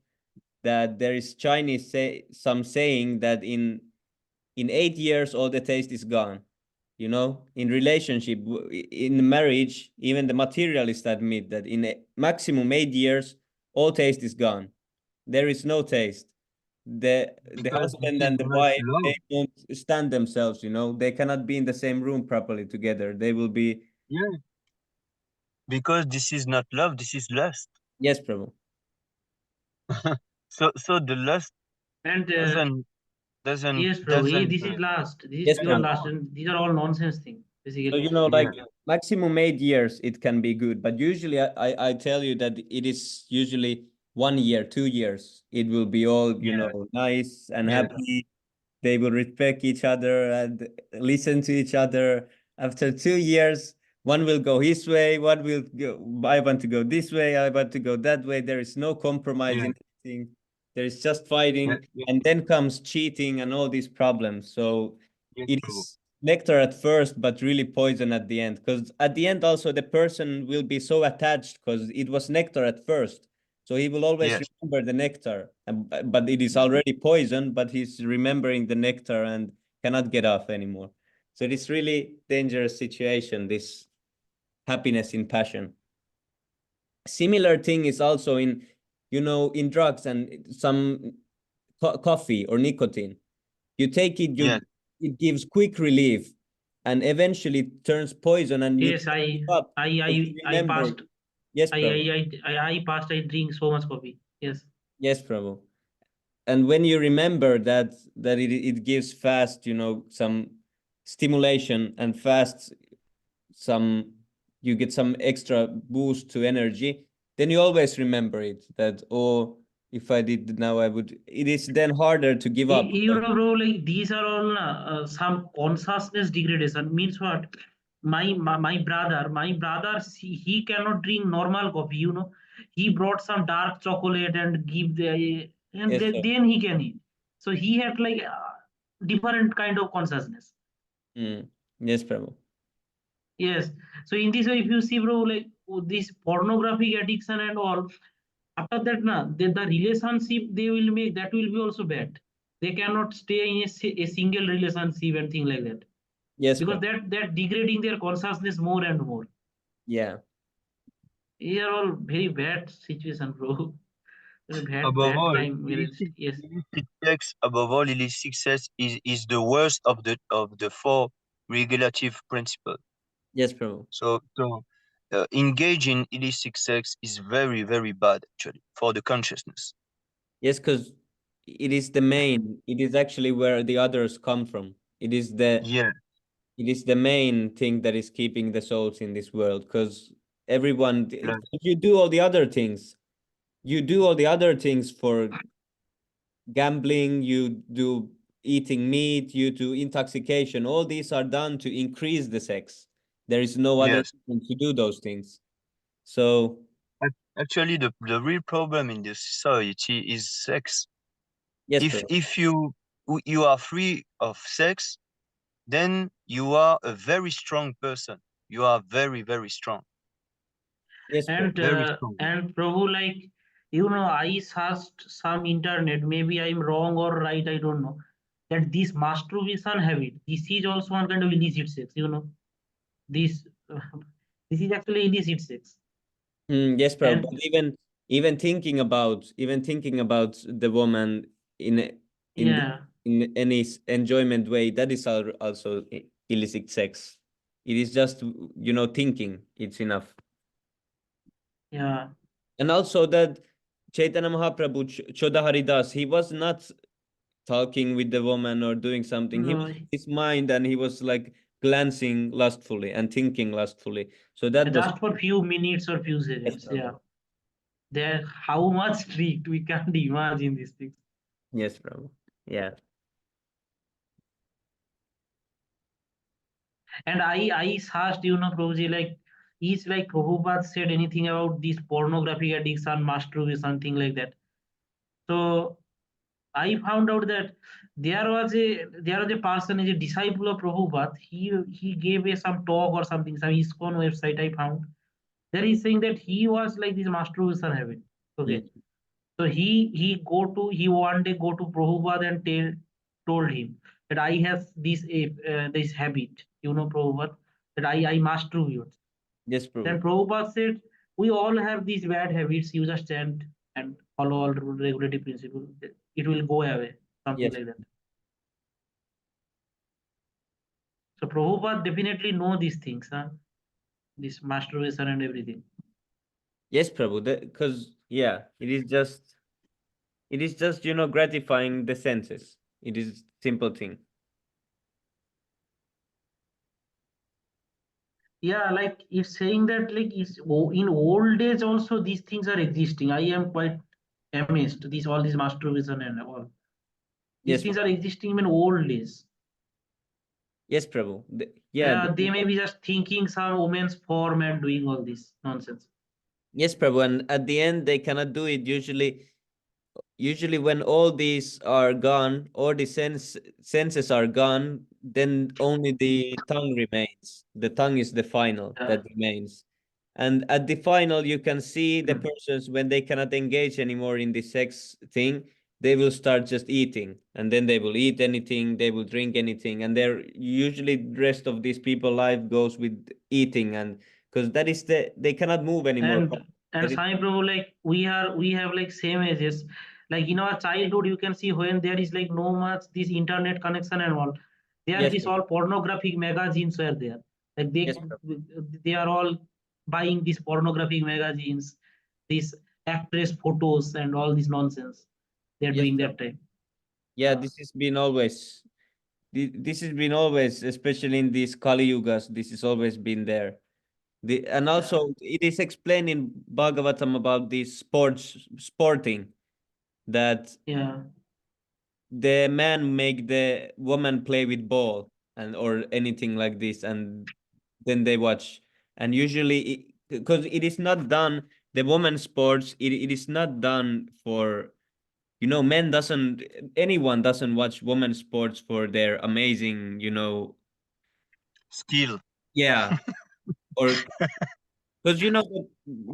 that there is Chinese some saying that in 8 years all the taste is gone. In relationship, in marriage, even the materialists admit that in a maximum 8 years, all taste is gone. There is no taste. The Because this husband is and the not wife, love. they don't stand themselves. They cannot be in the same room properly together. They will be. Yeah. Because this is not love, this is lust. Yes, Prabhu. So the lust and doesn't doesn't yes, bro. doesn't This is last. This is Yes, pure doesn't Prabhu. last, want. and these are all nonsense things, So basically. like Yeah. maximum 8 years, it can be good, but usually I tell you that it is usually 1 year, 2 years. It will be all Yeah. nice and Yeah. happy. They will respect each other and listen to each other. After 2 years, one will go his way, one will go, I want to go this way, I want to go that way. There is no compromise Yeah. in anything. There is just Yeah. fighting, Yeah. and then comes cheating and all these problems. So Yes, it Prabhu. is nectar at first, but really poison at the end. Because at the end, also, the person will be so attached because it was nectar at first. So he will always Yes. remember the nectar, but it is already poison, but he's remembering the nectar and cannot get off anymore. So it is really dangerous situation, this happiness in passion. Similar thing is also in drugs and some coffee or nicotine. You take it, Yes. it gives quick relief and eventually turns poison and you Yes, cannot give up because you I remember. passed. Yes, Prabhu. I passed. I drink so much coffee. Yes. Yes, Prabhu. And when you remember that it gives fast, some stimulation and fast some you get some extra boost to energy, then you always remember it that, oh, if I did now I would. It is then harder to give up. You know, bro, like these are all some consciousness degradation. Means what? My brother, he cannot drink normal coffee. He brought some dark chocolate and give and Yes, sir. then he can eat. So he had like different kind of consciousness. Yes, Prabhu. Yes. So in this way, if you see, bro, like this pornographic addiction and all, after that, the relationship they will make, that will be also bad. They cannot stay in a single relationship and thing like that, Yes, because Prabhu. that degrading their consciousness more and more. Yeah. These are all very bad situation, bro. Very Above bad all, time. Yes. illicit sex, above all, illicit sex is the worst of the four regulative principles. Yes, Prabhu. So engage in illicit sex is very, very bad actually for the consciousness. Yes, because it is the main. It is actually where the others come from. It is the Yeah, it is the main thing that is keeping the souls in this world. Because everyone, like, if you do all the other things, you do all the other things for gambling, you do eating meat, you do intoxication. All these are done to increase the sex. There is no other yes. reason to do those things. So Actually, the real problem in this society is sex. yes, If you are free of sex, then you are a very strong person. You are very, very strong. yes, bro. Very strong. And Prabhu, like, I searched some internet, maybe I'm wrong or right, I don't know, that this masturbation habit, this is also one kind of illicit sex, this this is actually illicit sex. Yes, bro. And But even thinking about the woman in in the, yeah, in any enjoyment way, that is also illicit sex. It is just thinking. It's enough. yeah, And also that Chaitanya Mahaprabhu, Choda Haridas, he was not talking with the woman or doing something. He was no, in his mind and he was like glancing lustfully and thinking lustfully. So that was just for few minutes or few yes, seconds. Yeah, Prabhu. they're how much strict we can't imagine these things. Yes, Prabhu. Yeah. And I searched, Prabhuji, like, is like Prabhupada said anything about this pornographic addiction, masturbation, something like that. So I found out that there was a person, is a disciple of Prabhupada. He gave some talk or something, some ISKCON website I found. There he's saying that he was like this masturbation habit. Okay. Mm. So he one day go to Prabhupada and told him that I have this habit, Prabhupada, that I masturbate. Yes, Prabhu. Then Prabhupada said, we all have these bad habits. You just stand and follow all regulative principles. It will go away. Something Yes. like that. So Prabhupada definitely know these things, huh? This masturbation and everything. Yes, Prabhu. Because yeah, it is just gratifying the senses. It is simple thing. Yeah, like it's saying that like in old days also these things are existing. I am quite amazed. All these masturbation and all. These Yes, things are Prabhu. existing in old days. Yes, Prabhu. Yeah, Yeah, they may be just thinking some woman's form and doing all this nonsense. yes, Prabhu. And at the end, they cannot do it. Usually when all these are gone, all the senses are gone, then only the tongue remains. The tongue is the final Yeah. that remains. And at the final, you can see the Mm. persons when they cannot engage anymore in the sex thing, they will start just eating. And then they will eat anything, they will drink anything. And they're usually the rest of these people life goes with eating, and because that is they cannot move anymore. And That is, Sai Prabhu, like we have like same ages. Like in our childhood, you can see when there is like no much this internet connection and all. There yes, this all pornographic magazines were there. Like yes, they are all buying these pornographic magazines, these actress photos and all this nonsense. They're yes, doing that time. yeah, this has been always this has been always, especially in these Kali Yugas, this has always been there. And Yeah. also it is explained in Bhagavatam about this sporting, that Yeah. the man make the woman play with ball and or anything like this, and then they watch. And usually because it is not done, the woman sports, it is not done for men doesn't anyone doesn't watch women's sports for their amazing, Skill. yeah, or because the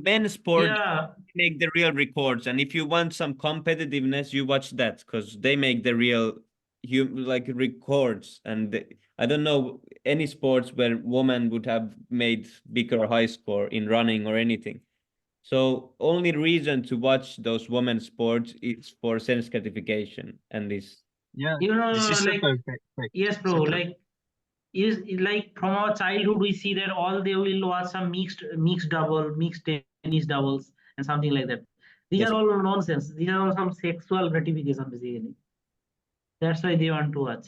men's sport Yeah. make the real records, and if you want some competitiveness, you watch that because they make the real like records. And I don't know any sports where women would have made bigger high score in running or anything. So only reason to watch those women's sports is for sense gratification and this. Yeah, this is Like, subtle fact. yes, bro. Subtle. Like, is like from our childhood we see that all they will watch some mixed double, mixed tennis doubles and something like that. These Yes. are all nonsense. These are all some sexual gratification basically. That's why they want to watch.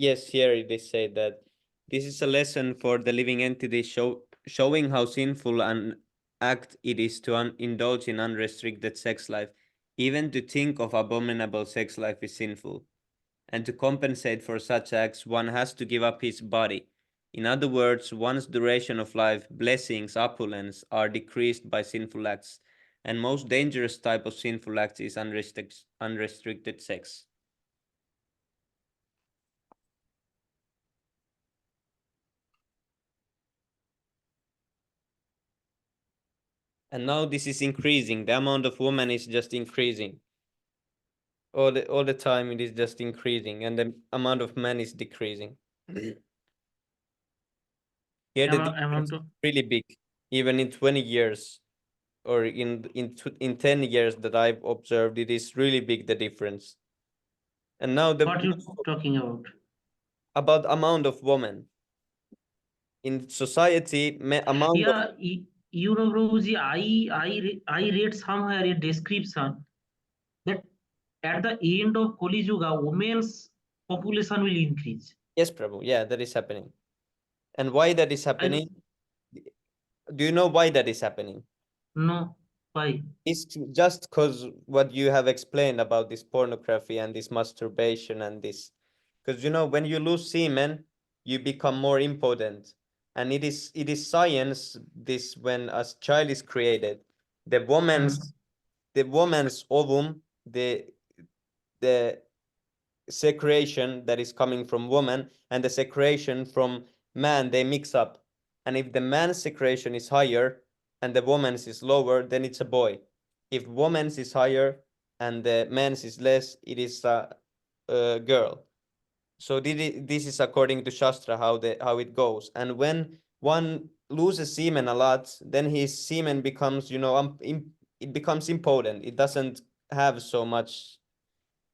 Yes, here it is said that this is a lesson for the living entity, showing how sinful an act it is to indulge in unrestricted sex life. Even to think of abominable sex life is sinful, and to compensate for such acts, one has to give up his body. In other words, one's duration of life, blessings, opulence are decreased by sinful acts, and most dangerous type of sinful acts is unrestricted sex. And now this is increasing. The amount of women is just increasing. All the time it is just increasing, and the amount of men is decreasing. Here the difference Amount is of really big. Even in 20 years or in 10 years that I've observed, it is really big, the difference. And now what you talking about? about amount of women in society, amount of Yeah, you know, Roji, I read somewhere a description that at the end of Kali Yuga, women's population will increase. yes, Prabhu, yeah, that is happening. And why that is I happening? Do you know why that is happening? no why. It's just because what you have explained about this pornography and this masturbation and this, because when you lose semen, you become more impotent, and it is science. This when a child is created, the woman's the woman's ovum, the secretion that is coming from woman and the secretion from man, they mix up, and if the man's secretion is higher and the woman's is lower, then it's a boy. If woman's is higher and the man's is less, it is a girl. So this is according to Shastra how it goes. And when one loses semen a lot, then his semen becomes it becomes impotent. It doesn't have so much,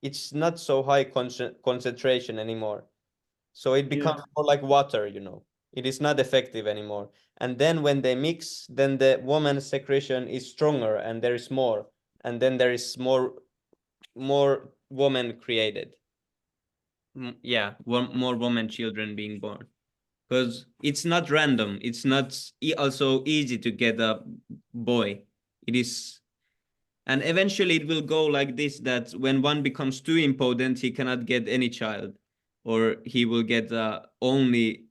it's not so high concentration anymore. So it becomes more like water. It is not effective anymore. And then when they mix, then the woman's secretion is stronger and there is more. And then there is more women created. Yeah, more woman children being born. Because it's not random. It's not also easy to get a boy. It is. And eventually it will go like this, that when one becomes too impotent, he cannot get any child, or he will get only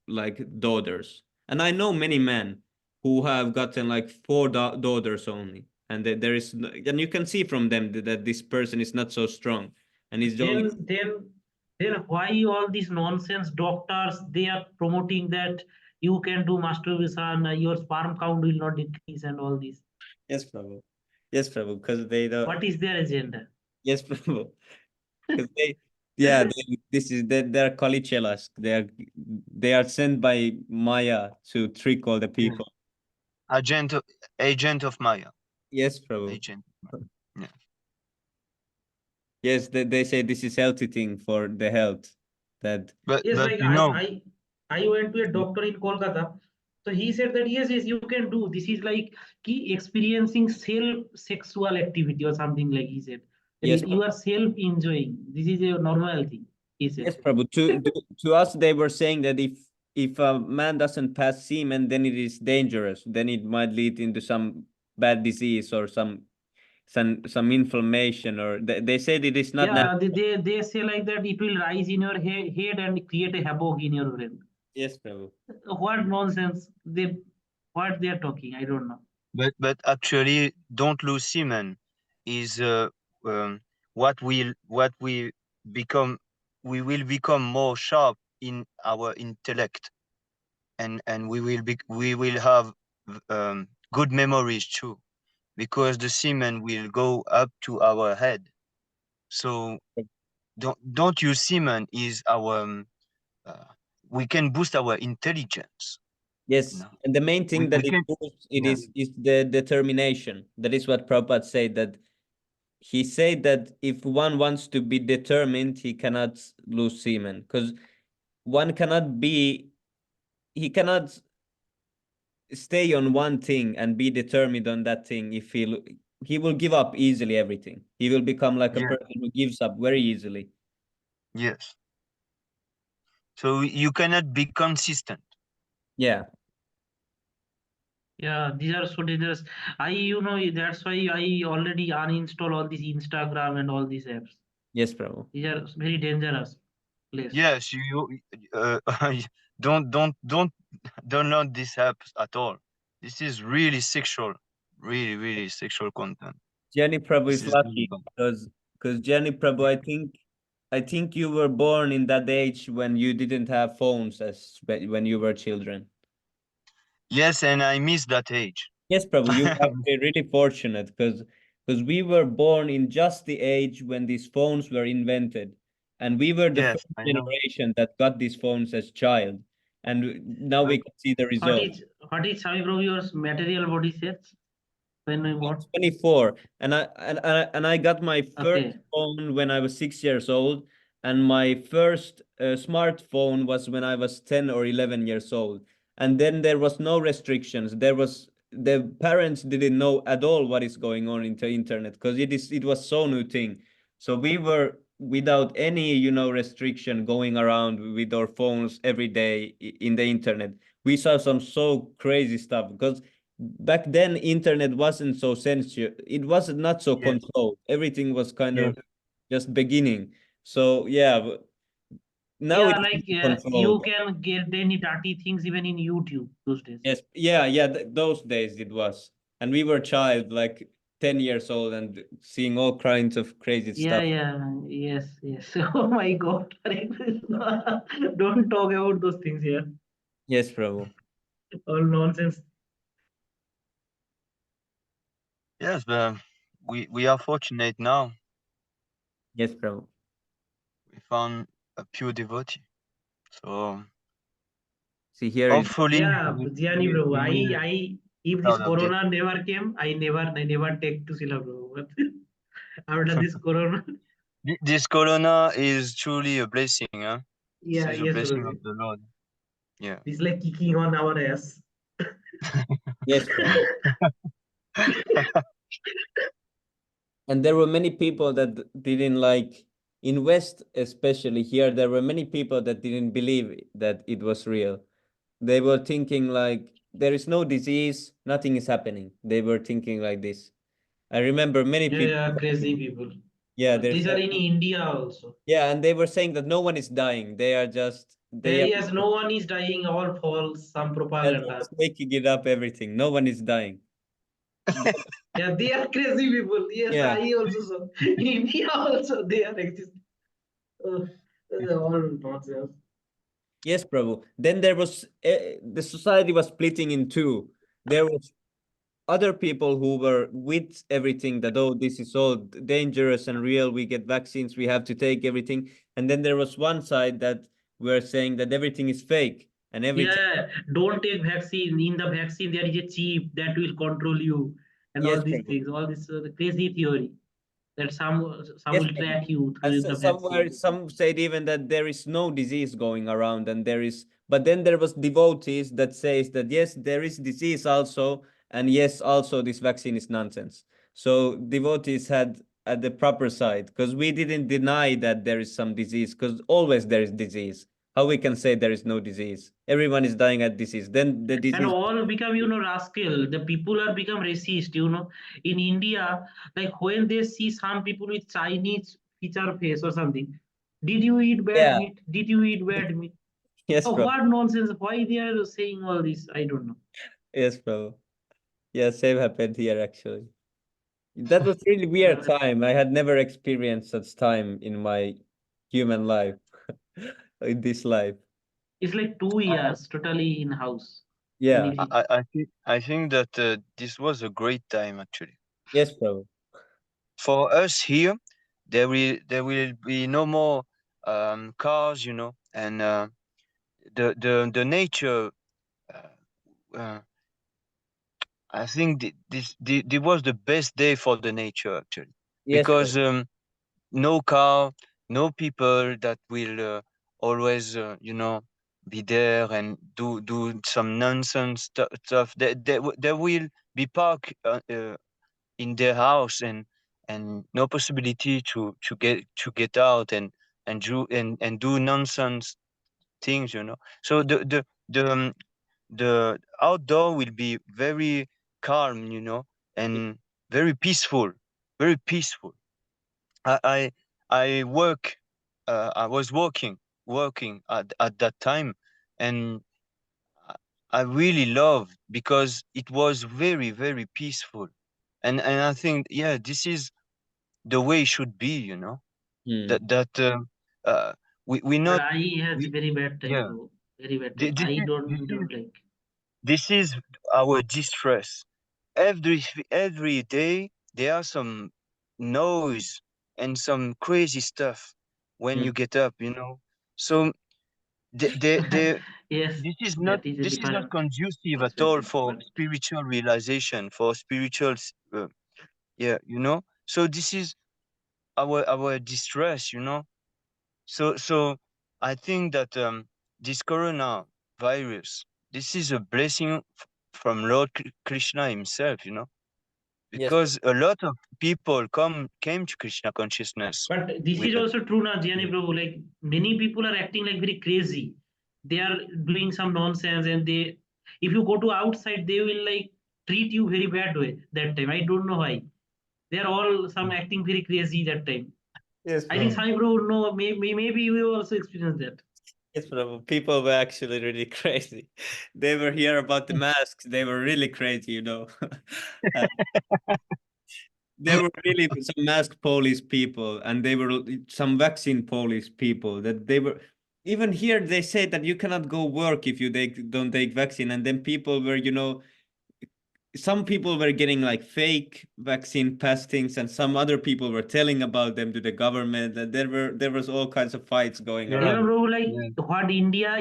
like daughters. And I know many men who have gotten like four daughters only. And there is, and you can see from them that this person is not so strong. And he's only, Then why all these nonsense doctors they are promoting that you can do masturbation, your sperm count will not decrease and all this. yes, Prabhu. Yes, Prabhu, because they don't. What is their agenda? Yes, Prabhu. Because yeah, they're Kalichelas. They are sent by Maya to trick all the people. Agent of Maya. Yes, Prabhu. Agent. Yeah. Yes, they say this is healthy thing for the health. That But Yes, but like you know, I went to a doctor in Kolkata. So he said that yes, you can do. This is like key experiencing self sexual activity or something like he said. That yes, you are self enjoying. This is a normal thing. He said. yes, Prabhu. To us, they were saying that if a man doesn't pass semen, then it is dangerous. Then it might lead into some bad disease or some inflammation, or they said it is not Yeah, natural. they say like that it will rise in your head and create a havoc in your brain. Yes, Prabhu. What nonsense what they are talking, I don't know. but actually, don't lose semen is um, what we become. We will become more sharp in our intellect, and we will have good memories too, because the semen will go up to our head. So don't use semen is our we can boost our intelligence. Yes, No. and the main thing that We it can, boosts it yeah. is the determination. That is what Prabhupada said, that he said that if one wants to be determined, he cannot lose semen, because one cannot be, he cannot stay on one thing and be determined on that thing. If he will give up easily everything. He will become like a Yeah. person who gives up very easily. Yes. So you cannot be consistent. Yeah. Yeah, these are so dangerous. That's why I already uninstall all these Instagram and all these apps. Yes, Prabhu. These are very dangerous place. Yes, you don't download these apps at all. This is really sexual, really sexual content. Jenny Prabhu This is is really lucky bad. because Jenny Prabhu, I think you were born in that age when you didn't have phones when you were children. Yes, and I miss that age. Yes, Prabhu, you are actually really fortunate because we were born in just the age when these phones were invented, and we were the Yes, first I know. generation that got these phones as child, and now we I, can see the What result. is what is Swami Prabhu your material body says when we what? 24, and I got my first Okay. phone when I was 6 years old, and my first smartphone was when I was 10 or 11 years old. And then there was no restrictions. The parents didn't know at all what is going on in the internet, because it was so new thing. So we were without any restriction, going around with our phones every day in the internet. We saw some so crazy stuff, because back then internet wasn't so censored, it was not so yes, controlled, everything was kind yes, of just beginning. So yeah, now Yeah, it's like controlled. you can get any dirty things even in YouTube those days. Yes, yeah, those days it was, and we were child, like 10 years old, and seeing all kinds of crazy Yeah, stuff. yeah, yes. Oh my God, Hare Krishna. Don't talk about those things here. Yes, Prabhu. All nonsense. yes. But we are fortunate now. Yes, Prabhu. We found a pure devotee. So See, here is hopefully Yeah, Jani Prabhu. we will If this proud of this. Corona never came, I never take to Srila Prabhu. But after this Corona, This corona is truly a blessing, huh? This yeah, is a yes, blessing of Prabhu. the Lord. Yeah. It's like kicking on our ass. yes, Prabhu. And there were many people that didn't like, in West especially here, there were many people that didn't believe that it was real. They were thinking like there is no disease, nothing is happening. They were thinking like this. I remember many Yeah, people yeah, telling crazy me, people. yeah, These are in India also. yeah, and they were saying that no one is dying, they are just Yes, no one is dying, all false, some they're propaganda. just making it up, everything, no one is dying. Yeah, they are crazy people. Yes, Yeah. I also saw. In India also, they are existing. Uh, all nonsense. Yes, Prabhu. Then there was the society was splitting in two. There was other people who were with everything, that oh, this is all dangerous and real, we get vaccines, we have to take everything. And then there was one side that were saying that everything is fake and everything. Yeah, don't take vaccine. In the vaccine, there is a chip that will control you, and all Yes, these Prabhu. things. All this crazy theory that some Yes, will Prabhu. track you And through the somewhere vaccine. some said even that there is no disease going around, and there is, but then there was devotees that says that yes, there is disease also, and yes, also this vaccine is nonsense. So devotees had at the proper side, because we didn't deny that there is some disease, because always there is disease. How we can say there is no disease? Everyone is dying at disease. Then the And disease. all become rascal. The people are become racist. In India, like when they see some people with Chinese feature face or something, did you eat bad Yeah. meat? Did you eat bad meat? Yes, Oh, bro. what nonsense! Why they are saying all this? I don't know. Yes, bro. Yeah, same happened here actually. That was really weird Yeah, time. I had never experienced such time in my human life, in this life. it's like 2 years totally in house. Yeah. Anything. I think that this was a great time actually Yes, bro. for us here. there will be no more cars, and the nature. Uh, I think this was the best day for the nature actually, Yes, because bro. no car, no people that will always be there and do some nonsense stuff. They will be parked in their house, and no possibility to get out and do nonsense things. So the outdoor will be very calm, and very peaceful, very peaceful. I I, I work. I was working at that time, and I I really loved because it was very very peaceful, and I think, yeah, this is the way it should be. Hmm. That uh, we But not I has we very bad time, yeah. bro. Very bad Thi- time. This I is this is don't like. this is our distress. Every day there are some noise and some crazy stuff when Hmm. you get up. So the Yes, this is not that is a this is not different conducive at all perspective. for But spiritual realization, for spiritual yeah. So this is our distress. So I think that this corona virus, this is a blessing from Lord Krishna himself, Yes, bro. because a lot of people came to Krishna consciousness but this with is also true now, Gianni yeah. Prabhu. Like many people are acting like very crazy. They are doing some nonsense, and if you go to outside, they will like treat you very bad way that time. I don't know why. They are all some acting very crazy that time. Yes, I think bro. Sai bro, no, maybe you also experienced that. Yes, bro. People were actually really crazy. They were here about the masks. They were really crazy, you know. Uh, there were really some mask police people, and they were some vaccine police people. That they were even here. They say that you cannot go work if you don't take vaccine, and then people were, some people were getting like fake vaccine pass things, and some other people were telling about them to the government. And there was all kinds of fights going Yeah, Yeah, around. bro, like yeah. what India,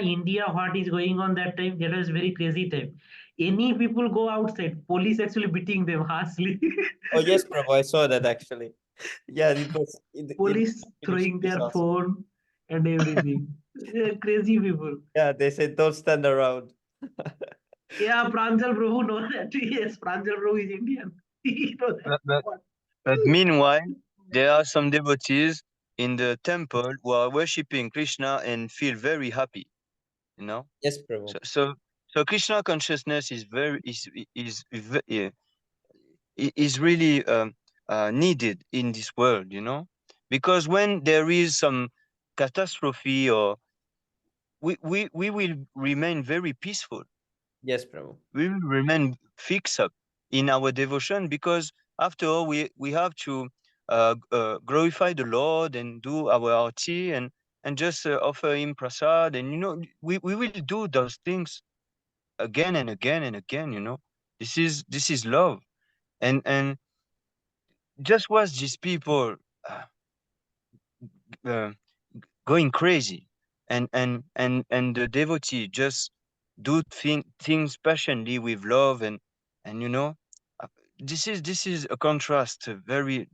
what is going on that time? That was very crazy time. Any people go outside, police actually beating them harshly. Oh yes, bro. I saw that actually. Yeah, it was in Police Finnish throwing news their also. phone and everything. Crazy people. Yeah, they said don't stand around. Yeah, Pranjal Prabhu knows that. Yes, Pranjal Prabhu is Indian. He knows that. But, but, What? but meanwhile, there are some devotees in the temple who are worshiping Krishna and feel very happy. You know, Yes, bro. so Krishna consciousness is really needed in this world. Because when there is some catastrophe, or we will remain very peaceful. Yes, bro. We will remain fixed up in our devotion, because after all we have to glorify the Lord and do our arti, and just offer him prasad, and we will do those things again and again and again. This is love. And just watch these people uh, uh, going crazy, and the devotee just do things passionately with love, and uh, this is a contrast,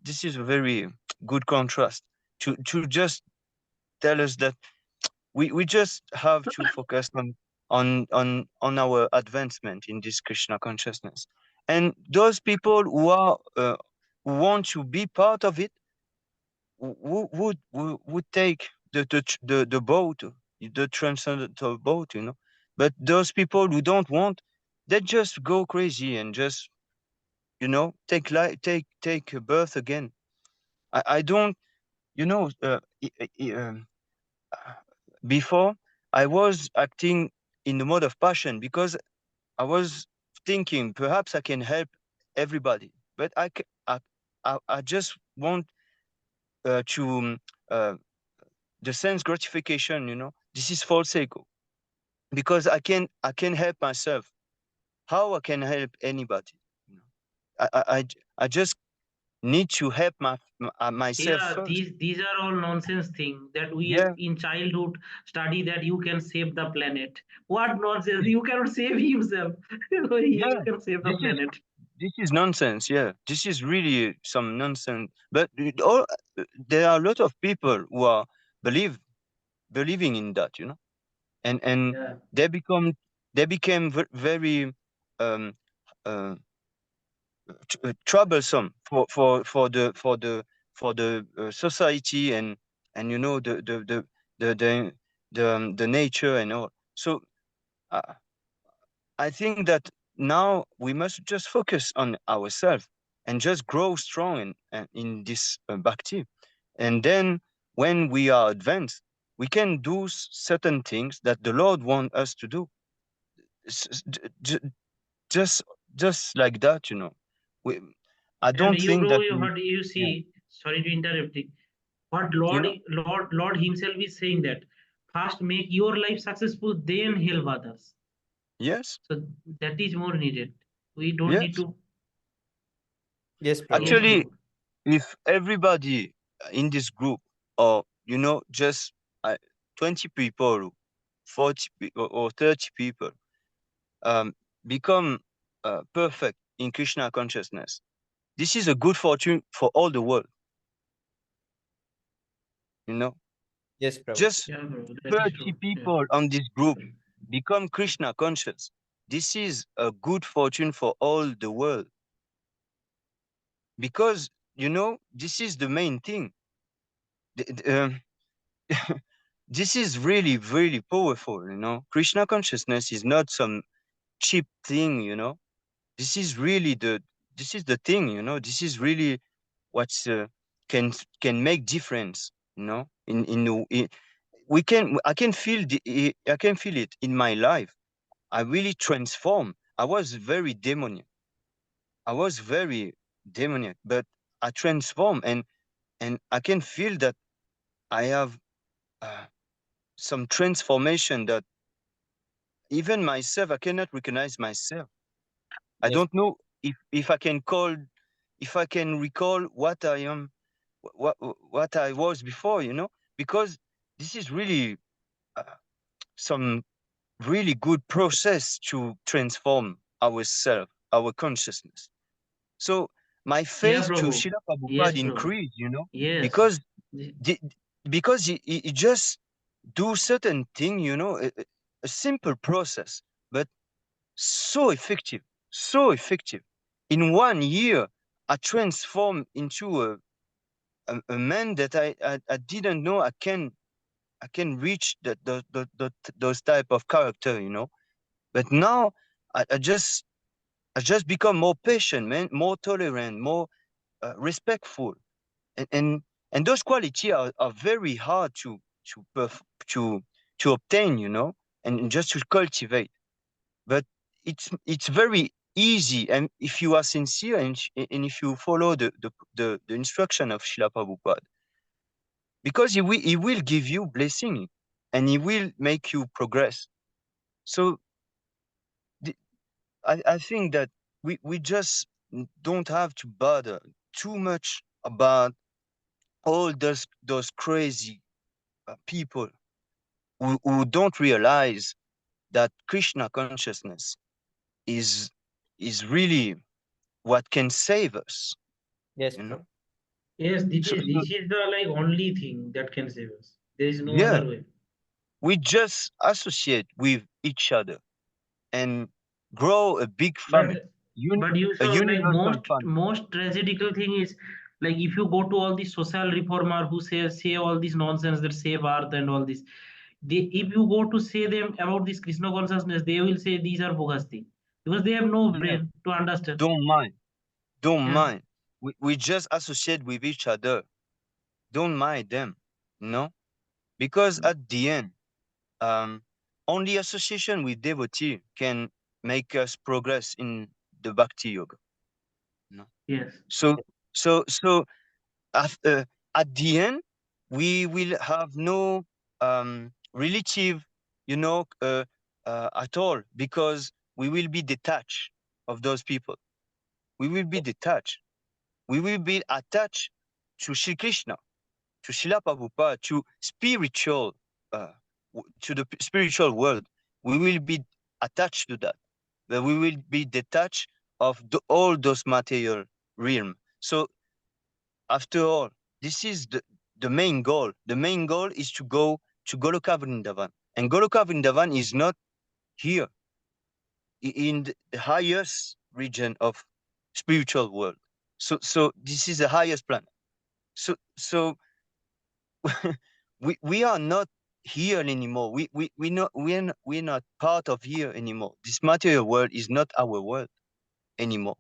this is a very good contrast to just tell us that we just have to focus on our advancement in this Krishna consciousness. And those people who want to be part of it, would take the boat, the transcendental boat. But those people who don't want, they just go crazy and just take a birth again. I don't, you know uh, before I was acting in the mode of passion, because I was thinking perhaps I can help everybody, but I just want to uh, the sense gratification. This is false ego, because I can help myself. How I can help anybody? you know I just need to help myself Yeah, first. these are all nonsense thing that we Yeah, in childhood study that you can save the planet. What nonsense! You cannot save himself. yeah. You can save the This is planet. this is nonsense. Yeah, this is really some nonsense. But there are a lot of people who are believing in that, and Yeah. they became very um, uh, troublesome for the society, and the nature and all. So uh, I think that now we must just focus on ourselves and just grow strong in this bhakti. And then when we are advanced, we can do certain things that the Lord wants us to do. S- s- j- j- just just like that, We, I And don't you think know, that we, what you yeah, see, sorry to interrupt you, what you know, Lord himself is saying that first make your life successful, then help others. yes, So that is more needed. We don't need yes. to. Yes, Prabhu. Yes, Actually, Prabhu. if everybody in this group, or just uh, 20 people, 40 or 30 people, um, become perfect in Krishna consciousness, this is a good fortune for all the world. You know, Yes, Prabhu. just Yeah, bro, that is 30 true. Yeah. people on this group become Krishna conscious. This is a good fortune for all the world, because this is the main thing. This is really, really powerful. Krishna consciousness is not some cheap thing. This is really this is the thing. This is really what's can make difference. I can feel I can feel it in my life. I really transform. I was very demonic. I was very demoniac, but I transform, and I can feel that I have uh, some transformation that even myself, I cannot recognize myself. I Yes, don't know if I can recall what I am, what I was before, because this is really uh, some really good process to transform ourself, our consciousness. So my Yeah, faith to Prabhu. Srila Yes, Prabhupada Prabhu. increased, Yes. because the, because he just do certain thing, a simple process, but so effective, so effective. In 1 year, I transformed into a man that I didn't know I can reach those type of character, But now I just become more patient, man, more tolerant, more respectful, and those qualities are very hard to to obtain, and just to cultivate. But it's very easy, and if you are sincere, and if you follow the instruction of Srila Prabhupada, because he will give you blessing, and he will make you progress. So the, I think that we just don't have to bother too much about all those crazy people who don't realize that Krishna consciousness is is really what can save us. yes, You know. Prabhu. Yes, So this is the like only thing that can save us. There is no yeah, other way. we just associate with each other and grow a big family, But you a saw like universal family. most tragedical thing is like if you go to all these social reformer who say all this nonsense that save earth and all this, they if you go to say them about this Krishna consciousness, they will say these are bogus thing because they have no Yeah, brain to understand. don't mind, don't Yeah. mind. We just associate with each other. Don't mind them, because at the end, um, only association with devotee can make us progress in the bhakti yoga. You know? Yes. So, so after at the end, we will have no relative, at all, because we will be detached of those people. We will be detached. we will be attached to Sri Krishna, to Srila Prabhupada, to spiritual, to the spiritual world. We will be attached to that, but we will be detached of all those material realm. So after all, this is the main goal. The main goal is to go to Goloka Vrindavan. And Goloka Vrindavan is not here in the highest region of spiritual world. So this is the highest planet. So we are not here anymore. We're not part of here anymore. This material world is not our world anymore.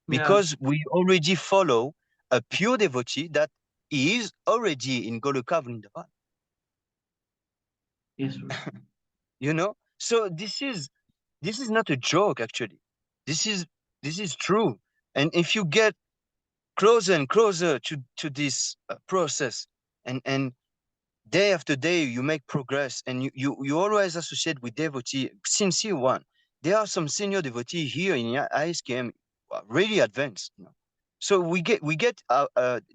Yeah. Because we already follow a pure devotee that is already in Goloka Vrindavan. Yes, Prabhu. You know? So this is not a joke actually. This is true. And if you get closer and closer to this process, and day after day you make progress, and you always associate with devotee, sincere one. There are some senior devotee here in ISKM, really advanced, you know. So we get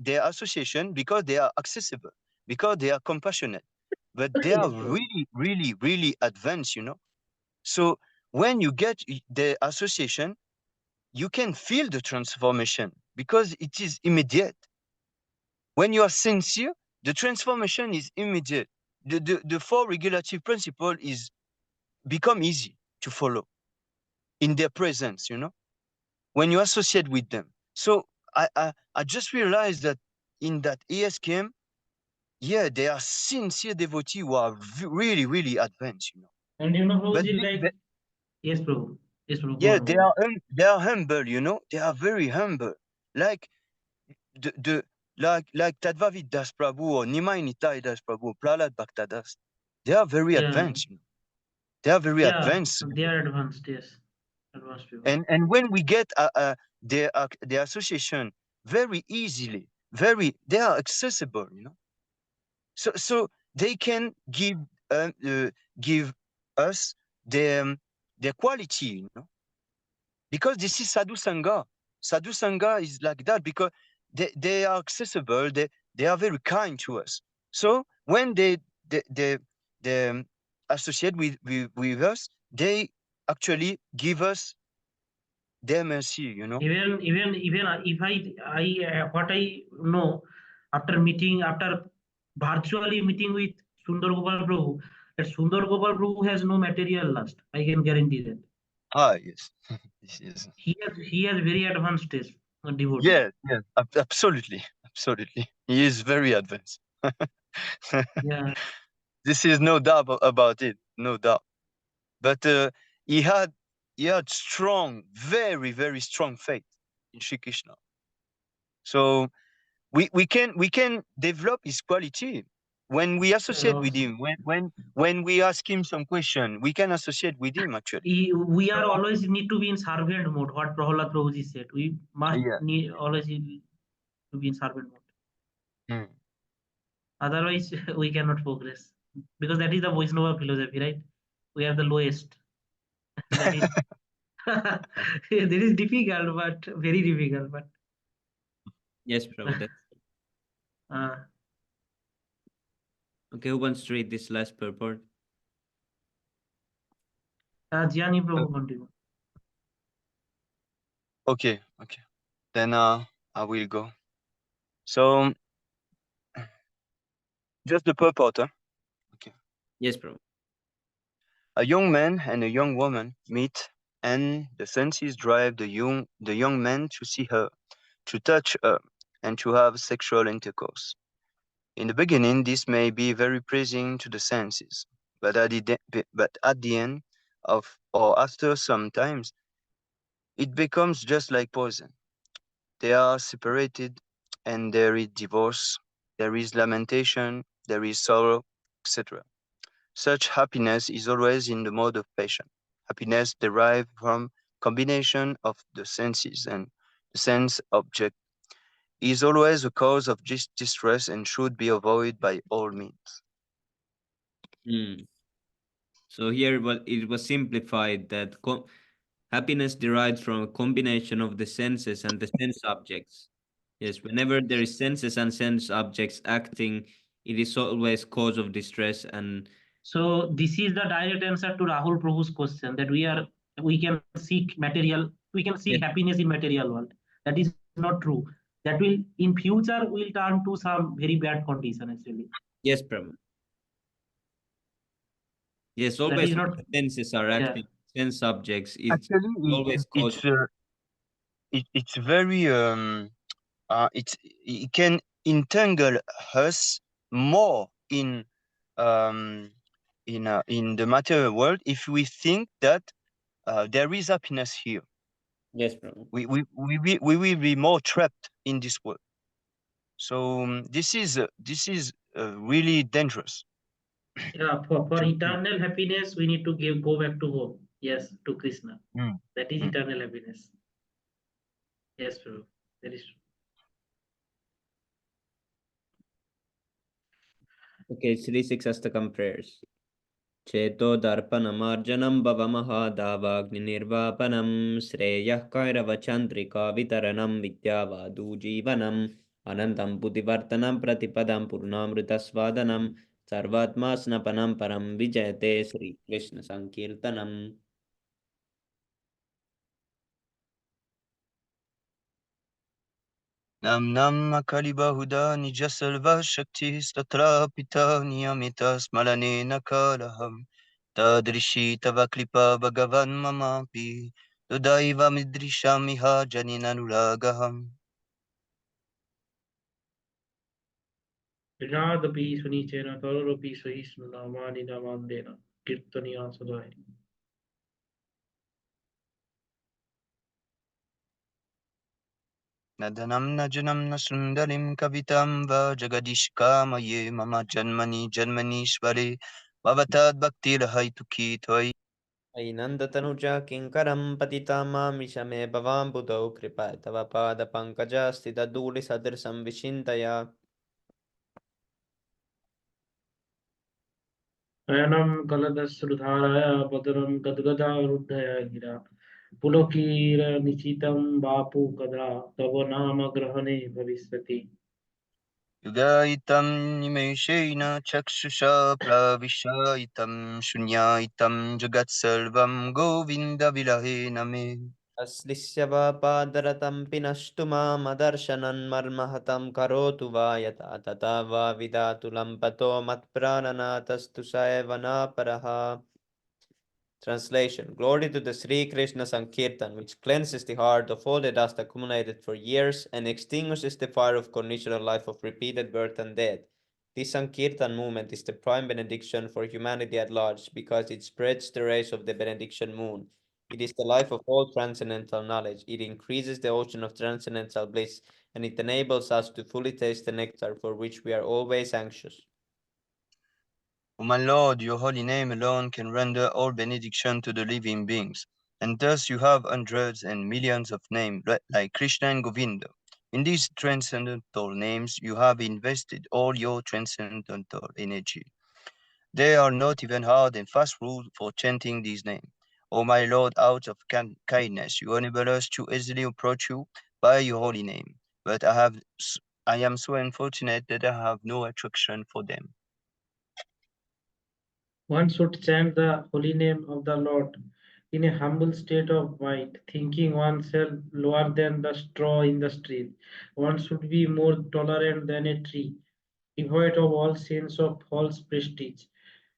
their association because they are accessible, because they are compassionate, but they are Yes, Prabhu. really, really, really advanced, you know. So when you get the association, you can feel the transformation because it is immediate. When you are sincere, the transformation is immediate. The four regulative principle is become easy to follow in their presence, you know, when you associate with them. So I just realized that in that ASKM, yeah, they are sincere devotees who are really, really advanced, you know. And you know, But Prabhuji, like, yes, Prabhu. Yes, Prabhu. Go yeah, on, go on. they are humble, you know. They are very humble. Like the like Tadvavid Das Prabhu or Nimai Nitai Das Prabhu, Prahlad Bhaktadas, they are very Yeah. advanced, you know. They are very Yeah, advanced. they are advanced. Yes, advanced people. And when we get their association very easily, they are accessible, you know. So they can give us their quality, you know, because this is sadhu sangha. Sadhu sangha is like that because they are accessible. They are very kind to us. So when they associate with us, they actually give us their mercy, you know. Even if I what I know after virtually meeting with Sundar Gopal Prabhu, that Sundar Gopal Prabhu has no material lust. I can guarantee that. Ah, yes. This is He has very advanced taste, devotee. yes, absolutely, absolutely. He is very advanced. Yeah. This is no doubt about it, no doubt. But he had strong, very, very strong faith in Shri Krishna. So we can develop his quality when we associate with him. When we ask him some question, we can associate with him actually. We are always need to be in servant mode. What Prahlad Prabhuji said, we must Yeah. need always to be in servant mode. Mm. Otherwise, we cannot progress because that is the Vaishnava philosophy, right? We are the lowest. That is that is difficult, but very difficult. But Yes, Prabhu. uh, Okay, who wants to read this last purport? Jnani Prabhu continue. Okay. Then I will go. So just the purport. Huh? Okay. Yes, Prabhu. A young man and a young woman meet, and the senses drive the young man to see her, to touch her, and to have sexual intercourse. In the beginning, this may be very pleasing to the senses, but at the end of or after some times, it becomes just like poison. They are separated, and there is divorce, there is lamentation, there is sorrow, etc. Such happiness is always in the mode of passion. Happiness derived from combination of the senses and the sense object is always a cause of distress and should be avoided by all means. Hmm. So here it was simplified that happiness derives from a combination of the senses and the sense objects. Yes, whenever there is senses and sense objects acting, it is always cause of distress. And So this is the direct answer to Rahul Prabhu's question, that we can seek material, we can seek yes, happiness in material world. That is not true. That will in future will turn to some very bad condition actually. yes, Prabhu. Yes, That always is when not, the senses are yeah. acting, sense objects, it's Actually, always cause. it's very it can entangle us more in the material world if we think that there is happiness here. Yes, Prabhu. We will be more trapped in this world. So this is really dangerous. Yeah, for to- eternal happiness, we need to go back to home. Yes, to Krishna. Mm, That is mm. eternal happiness. Yes, Prabhu. That is true. Okay, Sri Sixastakam prayers. Cheto darpanam bhavamahadavagninirvapanam shreyah kairavachandrika vitaranam vidyavadu jivanam anantam pudivartanam pratipadam purnamritasvadanam sarvatma snapanam param vijayate Sri Krishna Sankirtanam. Nam nam akalibahuda nijasalva shakti statra pita niyamita smalane nakalaham tadrishi tavaklipa bhagavan mamapi todaiva midrishamiha janinanulagaham. Rinadapi Sunichena Tararopi Sahisnuna Manina Mandena Kirtaniya Sadai. Nadanam najanam nasundarim kavitam va jagadishkamaye mama janmani janmanishvare bhavatad bhakti lahaituki tvai. Ainandatanuja kinkaram patita mamishame bhavam budau kripa tava pada pankaja stida duli sadrisam vishintaya. Ayanam Kaladasrudharaya Badaram Gadgada Ruddhaya Gira Pulokira Nichitam Bapu Kada Tavo Nama Grahane Bhavisvati. Yugaitam nimeshena chakshusha pravishaitam shunyaitam jagat sarvam govinda vilahe name. Aslisya va padaratam pinastu madarshanan marmahatam karotu va yata tata va vidatu lampato matprananatastu saevana paraha. Translation. Glory to the Sri Krishna Sankirtan, which cleanses the heart of all the dust accumulated for years and extinguishes the fire of conditional life of repeated birth and death. This Sankirtan movement is the prime benediction for humanity at large because it spreads the rays of the benediction moon. It is the life of all transcendental knowledge. It increases the ocean of transcendental bliss, and it enables us to fully taste the nectar for which we are always anxious. O my Lord, your holy name alone can render all benediction to the living beings, and thus you have hundreds and millions of names like Krishna and Govinda. In these transcendental names, you have invested all your transcendental energy. They are not even hard and fast rules for chanting these names. O my Lord, out of kindness, you enable us to easily approach you by your holy name. But I am so unfortunate that I have no attraction for them. One should chant the holy name of the Lord in a humble state of mind, thinking oneself lower than the straw in the street. One should be more tolerant than a tree, devoid of all sense of false prestige,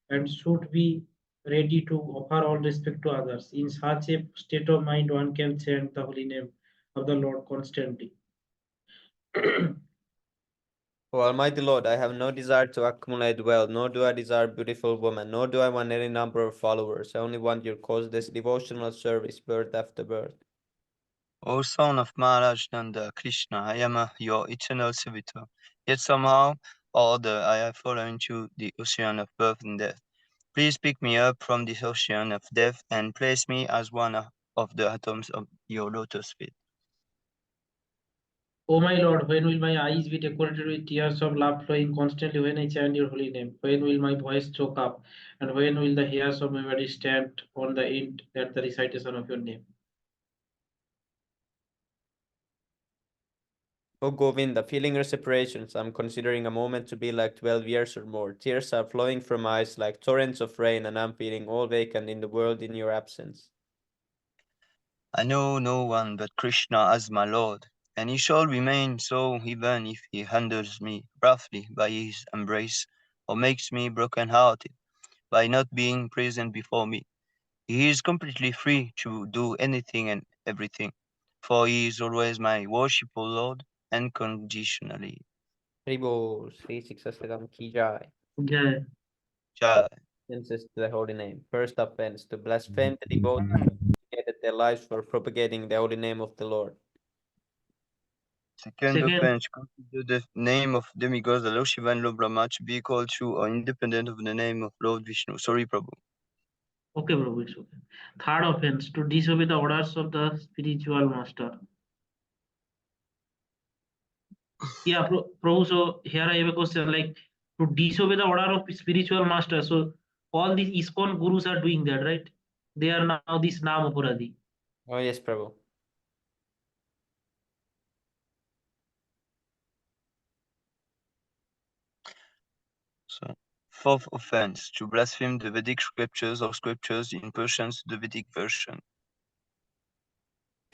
and should be ready to offer all respect to others. In such a state of mind, one can chant the holy name of the Lord constantly. O Almighty Lord, I have no desire to accumulate wealth, nor do I desire beautiful women, nor do I want any number of followers. I only want your causeless devotional service, birth after birth. O son of Maharaj Nanda, Krishna, I am your eternal servitor. Yet somehow or other I have fallen into the ocean of birth and death. Please pick me up from this ocean of death and place me as one of the atoms of your lotus feet. O my Lord, when will my eyes be decorated with tears of love flowing constantly when I chant your holy name? When will my voice choke up? And when will the hairs of my body stand on the end at the recitation of your name? Oh Govinda, feeling your separations, I'm considering a moment to be like 12 years or more. Tears are flowing from eyes like torrents of rain, and I'm feeling all vacant in the world in your absence. I know no one but Krishna as my Lord, and he shall remain so even if he handles me roughly by his embrace, or makes me broken-hearted by not being present before me. He is completely free to do anything and everything, for he is always my worshipful Lord, unconditionally. Haribo, Sri Siksasaram Ki Jai. Jai. Jai. Offenses to the holy name. First offense, to blaspheme the devotees who dedicated their lives for propagating the holy name of the Lord. Second Second, offense, consider the name of demigods, the Lord Shiva and Lord Brahma, to be equal to or independent of the name of Lord Vishnu. Sorry, Prabhu. okay, Prabhu, it's okay. Third offense, to disobey the orders of the spiritual master. Yeah, Prabhu, so here I have a question, like to disobey the order of spiritual master. So all these ISKCON gurus are doing that, right? They are now this Nam Aparadi. Oh yes, Prabhu. So, fourth offense, to blaspheme the Vedic scriptures or scriptures in Persian, the Vedic version.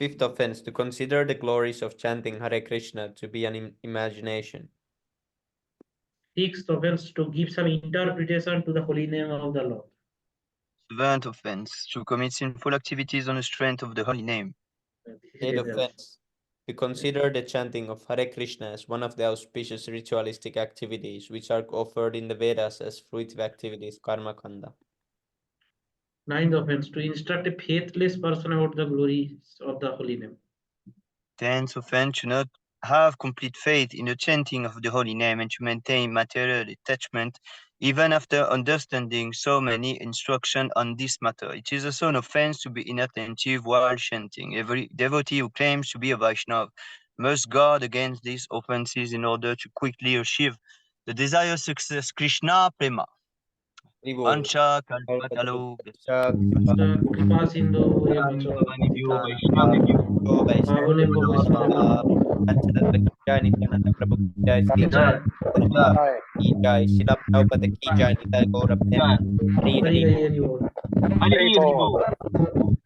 Fifth offense, to consider the glories of chanting Hare Krishna to be an imagination. Sixth offense, to give some interpretation to the holy name of the Lord. Seventh offense, to commit sinful activities on the strength of the holy name. Eighth offense, to consider the chanting of Hare Krishna as one of the auspicious ritualistic activities which are offered in the Vedas as fruitive activities, karma kanda. Ninth offense, to instruct a faithless person about the glories of the holy name. Tenth offense, to not have complete faith in the chanting of the holy name and to maintain material attachment even after understanding so many instructions on this matter. It is also an offense to be inattentive while chanting. Every devotee who claims to be a Vaishnava must guard against these offenses in order to quickly achieve the desired success. Krishna Prema. Pancha Kalpatalu Kripa Sindhu Evacha Bhavanibhyo Patitana Vaishnavibhyo Pavane Vaishnava Prabhu ki jai, Sri Jai. Darbar ki jai, Srila Prabhupada ki jai, Nitai Gaura Prema. Hari Hari Hari. Hari Hari Bol. Hari Hari Bol.